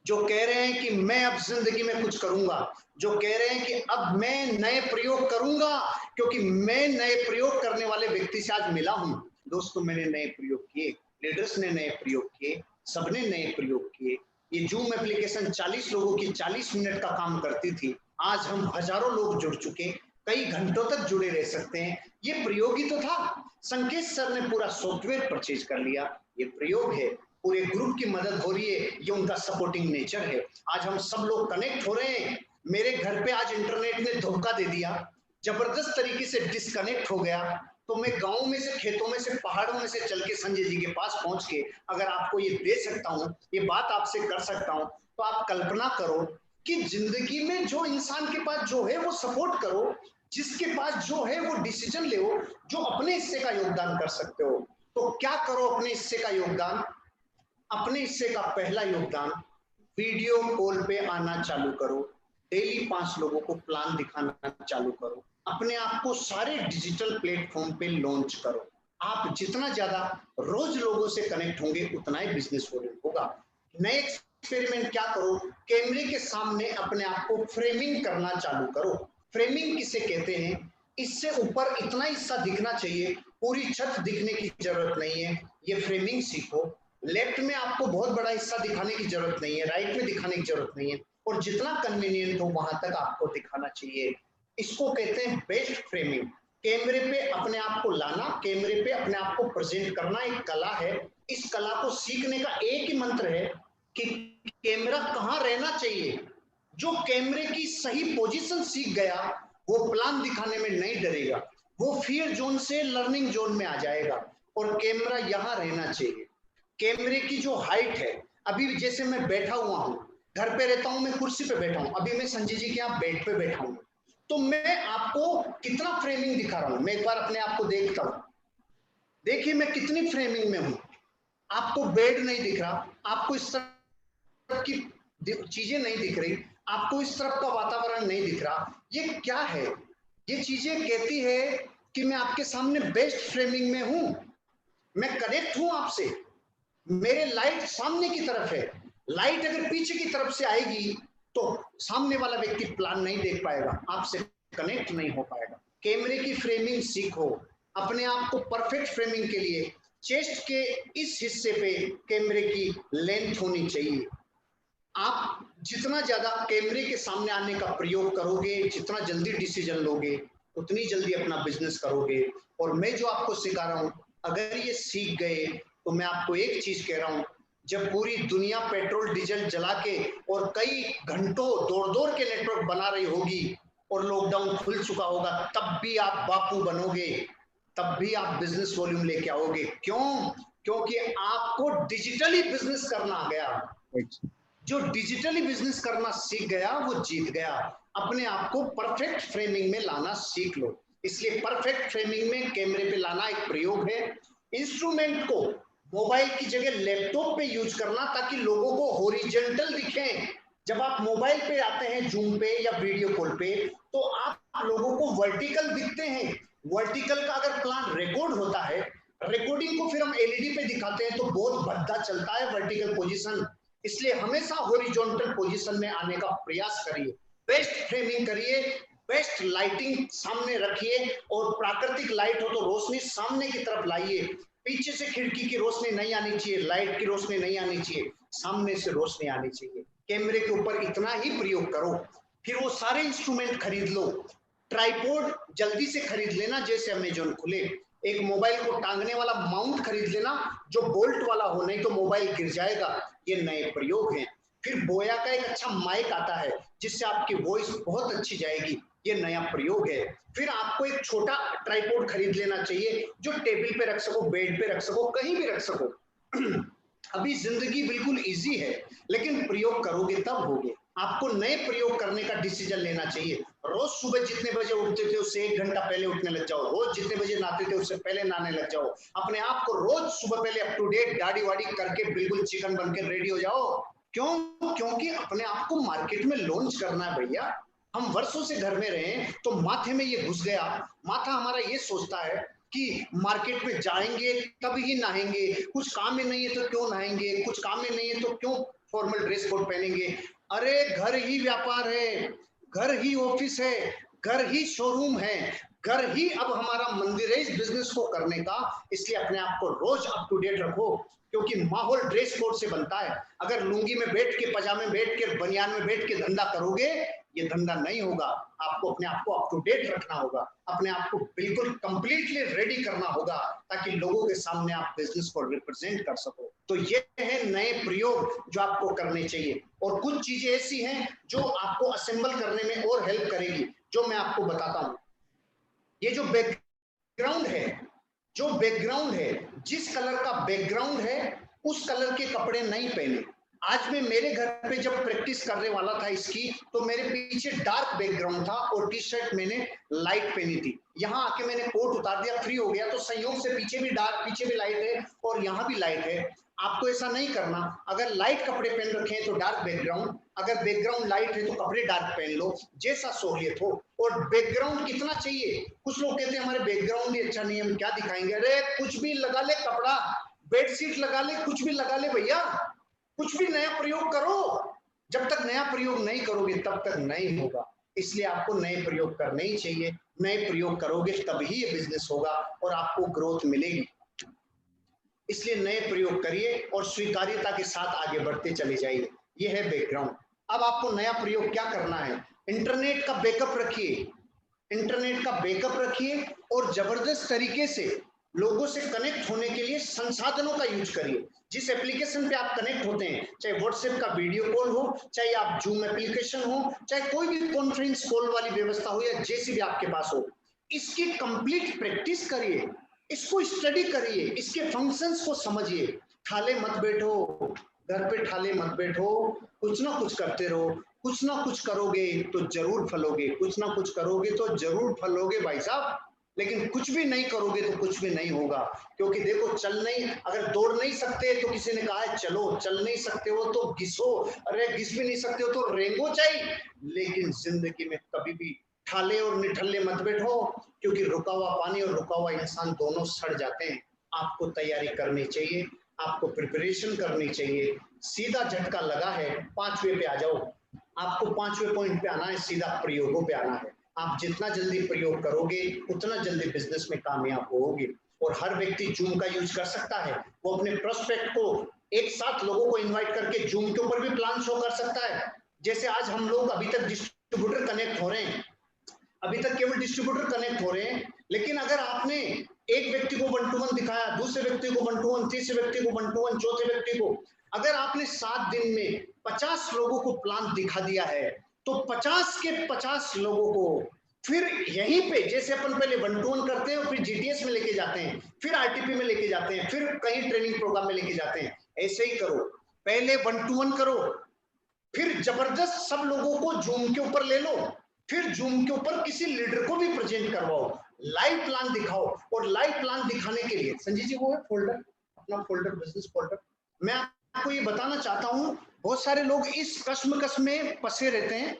S1: जो कह रहे हैं कि मैं अब जिंदगी में कुछ करूंगा, जो कह रहे हैं कि अब मैं नए प्रयोग करूंगा, क्योंकि मैं नए प्रयोग करने वाले व्यक्ति से आज मिला हूं। दोस्तों, मैंने नए प्रयोग किए, लीडर्स ने नए प्रयोग किए, सबने नए प्रयोग किए। ये जूम एप्लीकेशन 40 लोगों की 40 मिनट का काम करती थी, आज हम हजारों लोग जुड़ चुके, कई घंटों तक जुड़े रह सकते हैं। ये प्रयोग ही तो था। संकेत सर ने पूरा सॉफ्टवेयर परचेज कर लिया, ये प्रयोग है। पूरे ग्रुप की मदद हो रही है, ये उनका सपोर्टिंग नेचर है। आज हम सब लोग कनेक्ट हो रहे हैं। मेरे घर पे आज इंटरनेट ने धोखा दे दिया, जबरदस्त तरीके से डिस्कनेक्ट हो गया, तो मैं गांव में से, खेतों में से, पहाड़ों में से चल के संजय जी के पास पहुंच के अगर आपको ये दे सकता हूं, ये बात आपसे कर सकता हूं, तो आप कल्पना करो कि जिंदगी में जो इंसान के पास जो है वो सपोर्ट करो, जिसके पास जो है वो डिसीजन ले, जो अपने हिस्से का योगदान कर सकते हो। तो क्या करो अपने हिस्से का योगदान। अपने हिस्से का पहला योगदान, वीडियो कॉल पे आना चालू करो, डेली 5 लोगों को प्लान दिखाना चालू करो, अपने आप को सारे डिजिटल प्लेटफॉर्म पे लॉन्च करो। आप जितना ज्यादा रोज लोगों से कनेक्ट होंगे उतना ही बिजनेस वॉल्यूम होगा। नए एक्सपेरिमेंट क्या करो, कैमरे के सामने अपने आप को फ्रेमिंग करना चालू करो। फ्रेमिंग किसे कहते हैं, इससे ऊपर इतना हिस्सा दिखना चाहिए, पूरी छत दिखने की जरूरत नहीं है। ये फ्रेमिंग सीखो। लेफ्ट में आपको बहुत बड़ा हिस्सा दिखाने की जरूरत नहीं है, राइट में दिखाने की जरूरत नहीं है, और जितना कन्वीनियंट हो वहां तक आपको दिखाना चाहिए। इसको कहते हैं बेस्ट फ्रेमिंग। कैमरे पे अपने आप को लाना, कैमरे पे अपने आप को प्रेजेंट करना एक कला है। इस कला को सीखने का एक ही मंत्र है कि कैमरा कहाँ रहना चाहिए। जो कैमरे की सही पोजीशन सीख गया वो प्लान दिखाने में नहीं डरेगा, वो फियर जोन से लर्निंग जोन में आ जाएगा। और कैमरा यहाँ रहना चाहिए। कैमरे की जो हाइट है, अभी जैसे मैं बैठा हुआ हूँ, घर पे रहता हूँ, मैं कुर्सी पे बैठा हूँ, अभी मैं संजय जी के यहाँ बेड पे बैठा हूँ, तो मैं आपको कितना फ्रेमिंग दिखा रहा हूँ। मैं एक बार अपने आप को देखता हूँ, देखिए मैं कितनी फ्रेमिंग में हूँ। आपको बेड नहीं दिख रहा, आपको इस तरह की चीजें नहीं दिख रही, आपको इस तरफ का वातावरण नहीं दिख रहा। ये क्या है, ये चीजें कहती है कि मैं आपके सामने बेस्ट फ्रेमिंग में हूं, मैं कनेक्ट हूं आपसे, मेरे लाइट सामने की तरफ है। लाइट अगर पीछे की तरफ से आएगी तो सामने वाला व्यक्ति प्लान नहीं देख पाएगा, आपसे कनेक्ट नहीं हो पाएगा। कैमरे की फ्रेमिंग सीखो। अपने आप को परफेक्ट फ्रेमिंग के लिए चेस्ट के इस हिस्से पे कैमरे की लेंथ होनी चाहिए। आप जितना ज्यादा कैमरे के सामने आने का प्रयोग करोगे, जितना जल्दी डिसीजन लोगे, उतनी जल्दी अपना बिजनेस करोगे। और मैं जो आपको सिखा रहा हूँ, अगर ये सीख गए तो मैं आपको एक चीज कह रहा हूँ, जब पूरी दुनिया पेट्रोल डीजल जला के और कई घंटों दौड़ दौड़ के नेटवर्क बना रही होगी और लॉकडाउन खुल चुका होगा, तब भी आप बापू बनोगे, तब भी आप बिजनेस वॉल्यूम लेके आओगे। क्यों? क्योंकि आपको डिजिटली बिजनेस करना आ गया। जो डिजिटली बिजनेस करना सीख गया वो जीत गया। अपने आप को परफेक्ट फ्रेमिंग में लाना सीख लो। इसलिए परफेक्ट फ्रेमिंग में कैमरे पे लाना एक प्रयोग है। इंस्ट्रूमेंट को मोबाइल की जगह लैपटॉप पे यूज करना, ताकि लोगों को हॉरिजॉन्टल दिखें। जब आप मोबाइल पे आते हैं, जूम पे या वीडियो कॉल पे, तो आप लोगों को वर्टिकल दिखते हैं। वर्टिकल का अगर प्लान रिकॉर्ड होता है, रिकॉर्डिंग को फिर हम एलईडी पे दिखाते हैं तो बहुत भद्दा चलता है वर्टिकल पोजीशन। इसलिए हमेशा हॉरिजॉन्टल पोजीशन में आने का प्रयास करिए, बेस्ट फ्रेमिंग करिए, बेस्ट लाइटिंग सामने रखिए, और प्राकृतिक लाइट हो तो रोशनी सामने की तरफ लाइए। पीछे से खिड़की की रोशनी नहीं आनी चाहिए, लाइट की रोशनी नहीं आनी चाहिए, सामने से रोशनी आनी चाहिए। कैमरे के ऊपर इतना ही प्रयोग करो। फिर वो सारे इंस्ट्रूमेंट खरीद लो। ट्राइपॉड जल्दी से खरीद लेना, जैसे अमेजोन खुले। एक मोबाइल को टांगने वाला माउंट खरीद लेना जो बोल्ट वाला हो, नहीं तो मोबाइल गिर जाएगा। ये नए प्रयोग हैं। फिर बोया का एक अच्छा माइक आता है जिससे आपकी वॉइस बहुत अच्छी जाएगी, ये नया प्रयोग है। फिर आपको एक छोटा ट्राइपॉड खरीद लेना चाहिए जो टेबल पे रख सको, बेड पे रख सको, कहीं भी रख सको। अभी जिंदगी बिल्कुल इजी है, लेकिन प्रयोग करोगे तब होगे। आपको नए प्रयोग करने का डिसीजन लेना चाहिए। रोज सुबह जितने बजे उठते थे उससे 1 घंटा पहले उठने लग जाओ, रोज जितने बजे नहाते थे उससे पहले नहाने लग जाओ। अपने आप को रोज सुबह पहले अप टू डेट दाढ़ी वाड़ी करके बिल्कुल चिकन बन के रेडी हो जाओ। क्यों? क्योंकि अपने आप को मार्केट में लॉन्च करना है भैया। हम वर्षों से घर में रहे तो माथे में ये घुस गया। माथा हमारा ये सोचता है कि मार्केट में जाएंगे तब ही नहाएंगे, कुछ काम में नहीं है तो क्यों नहाएंगे, कुछ काम में नहीं है तो क्यों फॉर्मल ड्रेस कोड पहनेंगे। अरे घर ही व्यापार है, घर ही ऑफिस है, घर ही शोरूम है, घर ही अब हमारा मंदिर है इस बिजनेस को करने का। इसलिए अपने आप को रोज अप टू डेट रखो, क्योंकि माहौल ड्रेस कोड से बनता है। अगर लुंगी में बैठ के, पजामे में बैठ के, बनियान में बैठ के धंधा करोगे, ये धंधा नहीं होगा। आपको अपने आप को अप टू डेट रखना होगा, अपने आप को बिल्कुल कंप्लीटली रेडी करना होगा, ताकि लोगों के सामने आप बिजनेस को रिप्रेजेंट कर सको। तो ये है नए प्रयोग जो आपको करने चाहिए। और कुछ चीजें ऐसी हैं जो आपको असेंबल करने में और हेल्प करेगी, जो मैं आपको बताता हूं। ये जो बैकग्राउंड है, जो बैकग्राउंड है, जिस कलर का बैकग्राउंड है उस कलर के कपड़े नहीं पहने। आज मैं मेरे घर पे जब प्रैक्टिस करने वाला था इसकी, तो मेरे पीछे डार्क बैकग्राउंड था और टी शर्ट मैंने लाइट पहनी थी। यहाँ आके मैंने कोट उतार दिया, फ्री हो गया, तो संयोग से पीछे भी डार्क, पीछे भी लाइट है और यहाँ भी लाइट है। आपको ऐसा नहीं करना। अगर लाइट कपड़े पहन रखे हैं तो डार्क बैकग्राउंड, अगर बैकग्राउंड लाइट है तो कपड़े डार्क पहन लो, जैसा सहूलियत हो। और बैकग्राउंड कितना चाहिए? कुछ लोग कहते हैं हमारे बैकग्राउंड ही अच्छा नहीं है, हम क्या दिखाएंगे। अरे कुछ भी लगा ले, कपड़ा बेडशीट लगा ले, कुछ भी लगा ले भैया, कुछ भी नया प्रयोग करो। जब तक नया प्रयोग नहीं करोगे तब तक नहीं होगा। इसलिए आपको नए प्रयोग करने ही चाहिए। नए प्रयोग करोगे तभी ये बिजनेस होगा और आपको ग्रोथ मिलेगी। इसलिए नए प्रयोग करिए और स्वीकार्यता के साथ आगे बढ़ते चले जाइए। ये है बैकग्राउंड। अब आपको नया प्रयोग क्या करना है? इंटरनेट का बैकअप रखिए, इंटरनेट का बैकअप रखिए और जबरदस्त तरीके से लोगों से कनेक्ट होने के लिए संसाधनों का यूज करिए। जिस एप्लीकेशन पे आप कनेक्ट होते हैं, चाहे व्हाट्सएप का वीडियो कॉल हो, चाहे आप जूम एप्लीकेशन हो, चाहे कोई भी कॉन्फ्रेंस कॉल वाली व्यवस्था हो या जैसी भी आपके पास हो, इसकी कंप्लीट प्रैक्टिस करिए, इसको स्टडी करिए, इसके फंक्शंस को समझिए। ठाले मत बैठो, घर पे ठाले मत बैठो, कुछ ना कुछ करते रहो। कुछ ना कुछ करोगे तो जरूर फलोगे, कुछ ना कुछ करोगे तो जरूर फलोगे भाई साहब। लेकिन कुछ भी नहीं करोगे तो कुछ भी नहीं होगा। क्योंकि देखो, चल नहीं, अगर दौड़ नहीं सकते तो किसी ने कहा है चलो, चल नहीं सकते हो तो घिसो, अरे घिस भी नहीं सकते हो तो रेंगो चाहिए। लेकिन जिंदगी में कभी भी ठाले और निठल्ले मत बैठो, क्योंकि रुका हुआ पानी और रुका हुआ इंसान दोनों सड़ जाते हैं। आपको तैयारी करनी चाहिए, आपको प्रिपरेशन करनी चाहिए। सीधा झटका लगा है, 5वें पे आ जाओ। आपको 5वें पॉइंट पे आना है, सीधा प्रयोगों पे आना है। आप जितना जल्दी प्रयोग करोगे उतना जल्दी बिजनेस में कामयाब होगे। और हर व्यक्ति जूम का यूज कर सकता है। वो अपने प्रोस्पेक्ट को एक साथ लोगों को इनवाइट करके जूम के ऊपर भी प्लान शो कर सकता है। जैसे आज हम लोग अभी तक डिस्ट्रीब्यूटर कनेक्ट हो रहे हैं, अभी तक केवल डिस्ट्रीब्यूटर कनेक्ट हो रहे हैं, लेकिन अगर आपने एक व्यक्ति को 1 to 1 दिखाया, दूसरे व्यक्ति को 1 to 1, तीसरे व्यक्ति को 1 to 1, चौथे व्यक्ति को, अगर आपने 7 दिन में 50 लोगों को प्लान दिखा दिया है, तो 50 के 50 लोगों को फिर यहीं पे, जैसे अपन पहले 1 to 1 करते हैं, फिर जीटीएस में लेके जाते हैं, फिर आरटीपी में लेके जाते हैं, फिर कहीं ट्रेनिंग प्रोग्राम में लेके जाते हैं, ऐसे ही करो। पहले 1 to 1 करो, फिर जबरदस्त सब लोगों को जूम के ऊपर ले लो, फिर जूम के ऊपर किसी लीडर को भी प्रेजेंट करवाओ, लाइव प्लान दिखाओ। और लाइव प्लान दिखाने के लिए संजीव जी, वो है फोल्डर, अपना फोल्डर, बिजनेस फोल्डर। मैं आपको ये बताना चाहता हूँ, बहुत सारे लोग इस कश्मकश में फंसे रहते हैं।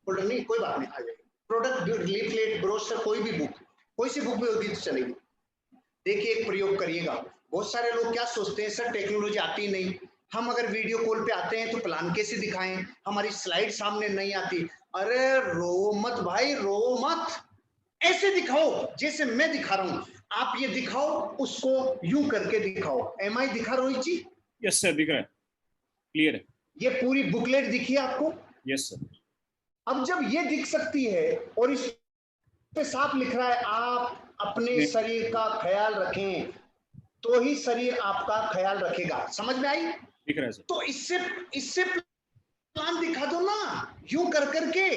S1: फोल्डर नहीं, कोई बात नहीं, आ जाएगा। प्रोडक्ट लीफलेट, ब्रोशर, कोई भी बुक, कोई सी बुक भी होगी तो चलेगी। देखिए, एक प्रयोग करिएगा। बहुत सारे लोग क्या सोचते हैं, सर टेक्नोलॉजी आती नहीं, हम अगर वीडियो कॉल पे आते हैं तो प्लान कैसे दिखाएं, हमारी स्लाइड सामने नहीं आती। अरे रो मत भाई, रो मत, ऐसे दिखाओ जैसे मैं दिखा रहा हूं। आप ये दिखाओ, उसको यूं करके दिखाओ। एम आई दिखा रोहित जी?
S2: यस सर, दिख रहा है, क्लियर है।
S1: ये पूरी बुकलेट दिखी है आपको?
S2: Yes sir.
S1: अब जब ये दिख सकती है और इस पे साफ लिख रहा है, आप अपने शरीर का ख्याल रखें, तो ही शरीर आपका ख्याल रखेगा। समझ में आई?
S2: दिख रहा है सर।
S1: तो इससे प्लान दिखा दो ना, यूं कर करके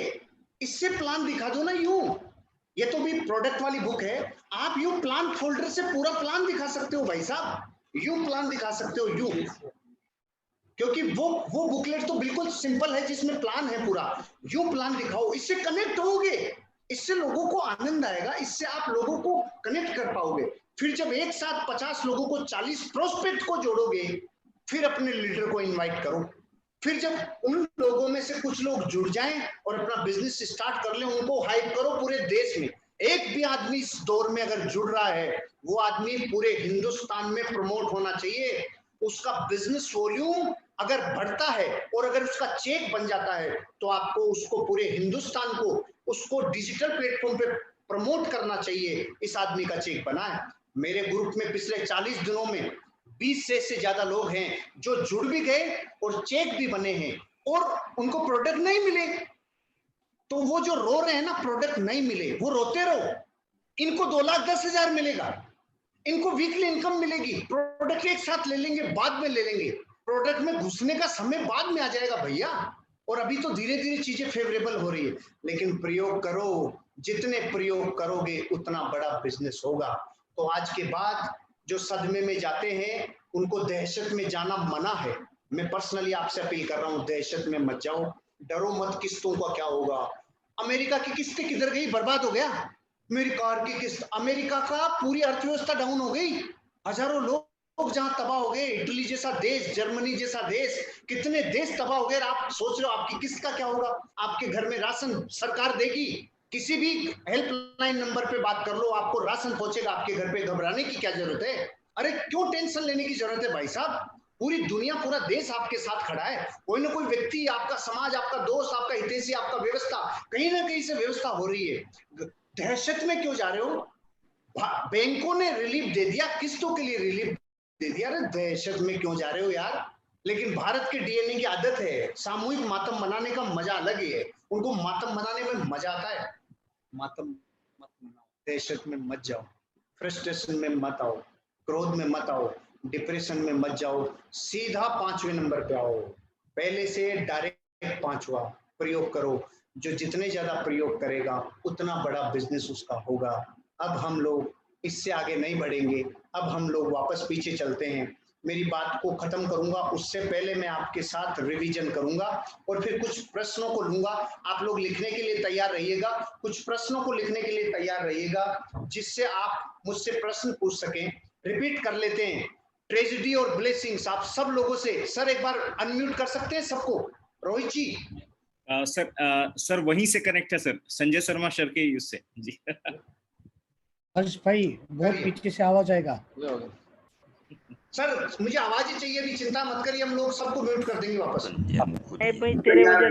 S1: इससे प्लान दिखा दो ना, यूं। ये तो भी प्रोडक्ट वाली बुक है, आप यूं प्लान फोल्डर से पूरा प्लान दिखा सकते हो भाई साहब, यूं प्लान दिखा सकते हो, यूं। क्योंकि वो बुकलेट तो बिल्कुल सिंपल है, जिसमें प्लान है पूरा। यूं प्लान दिखाओ, इससे कनेक्ट होगे, इससे लोगों को आनंद आएगा, इससे आप लोगों को कनेक्ट कर पाओगे। फिर जब एक साथ 50 लोगों को, 40 प्रोस्पेक्ट को जोड़ोगे, फिर अपने लीडर को इनवाइट करो। फिर जब उन लोगों में से कुछ लोग जुड़ जाएं और अपना बिजनेस स्टार्ट कर लें, उनको हाइप करो पूरे देश में। एक भी आदमी इस दौर में अगर जुड़ रहा है, वो आदमी पूरे हिंदुस्तान में प्रमोट होना चाहिए। उसका बिजनेस वॉल्यूम अगर बढ़ता है और अगर उसका चेक बन जाता है, तो आपको उसको पूरे हिंदुस्तान को उसको डिजिटल प्लेटफॉर्म पे प्रमोट करना चाहिए। इस आदमी का चेक बना है। मेरे ग्रुप में पिछले 40 दिनों में 20 से ज्यादा लोग हैं जो जुड़ भी गए और चेक भी बने हैं, और उनको प्रोडक्ट नहीं मिले। तो वो जो रो रहे हैं ना, प्रोडक्ट नहीं मिले, वो रोते रहो। इनको 2,10,000 मिलेगा, इनको वीकली इनकम मिलेगी, प्रोडक्ट एक साथ ले लेंगे, बाद में ले लेंगे। प्रोडक्ट में घुसने का समय बाद में आ जाएगा भैया, और अभी तो धीरे धीरे चीजें फेवरेबल हो रही है। लेकिन प्रयोग करो, जितने प्रयोग करोगे उतना बड़ा बिजनेस होगा। तो आज के बाद जो सदमे में जाते हैं, उनको दहशत में जाना मना है। मैं पर्सनली आपसे अपील कर रहा हूं, दहशत में मत जाओ, डरो मत। किस्तों का क्या होगा? अमेरिका की किस्तें किधर गई? बर्बाद हो गया। मेरी कार की किस्त, अमेरिका का पूरी अर्थव्यवस्था डाउन हो गई, हजारों लोग जहां तबाह हो गए। इटली जैसा देश, जर्मनी जैसा देश, कितने देश तबाह हो गए। आप सोच रहे हो आपकी किस्त का क्या होगा? आपके घर में राशन सरकार देगी, किसी भी हेल्पलाइन नंबर पे बात कर लो, आपको राशन पहुंचेगा आपके घर पे। घबराने की क्या जरूरत है? अरे क्यों टेंशन लेने की जरूरत है भाई साहब? पूरी दुनिया, पूरा देश आपके साथ खड़ा है। कोई ना कोई व्यक्ति, आपका समाज, आपका दोस्त, आपका हितैषी, आपका व्यवस्था, कहीं ना कहीं से व्यवस्था हो रही है। दहशत में क्यों जा रहे हो? बैंकों ने रिलीफ दे दिया, किस्तों के लिए रिलीफ दे दिया, अरे दहशत में क्यों जा रहे हो यार? लेकिन भारत के डीएनए की आदत है, सामूहिक मातम मनाने का मजा अलग ही है। उनको मातम मनाने में मजा आता है। मातम मत मनाओ, दहशत में मत जाओ, फ्रस्ट्रेशन में मत आओ, क्रोध में मत आओ, डिप्रेशन में मत जाओ, सीधा 5वें नंबर पे आओ। पहले से डायरेक्ट 5वां प्रयोग करो। जो जितने ज्यादा प्रयोग करेगा उतना बड़ा बिजनेस उसका होगा। अब हम लोग इससे आगे नहीं बढ़ेंगे, अब हम लोग वापस पीछे चलते हैं। मेरी बात को खत्म करूंगा, उससे पहले मैं आपके साथ रिवीजन करूंगा और फिर कुछ प्रश्नों को लूंगा। आप लोग लिखने के लिए तैयार रहिएगा, कुछ प्रश्नों को लिखने के लिए तैयार रहिएगा, जिससे आप मुझसे प्रश्न पूछ सकें। रिपीट कर लेते हैं, ट्रेजेडी और ब्लेसिंग्स। आप सब लोगों से, सर एक बार अनम्यूट कर सकते हैं सबको? रोहित जी।
S2: सर वहीं से कनेक्ट है सर, संजय शर्मा सर के यूज से जी।
S3: हर्ष भाई, बहुत पीछे से आवाज आएगा
S1: सर। मुझे आवाज ही चाहिए, अभी चिंता मत करिए, हम लोग सबको म्यूट कर देंगे वापस।
S4: भाई तेरे वजह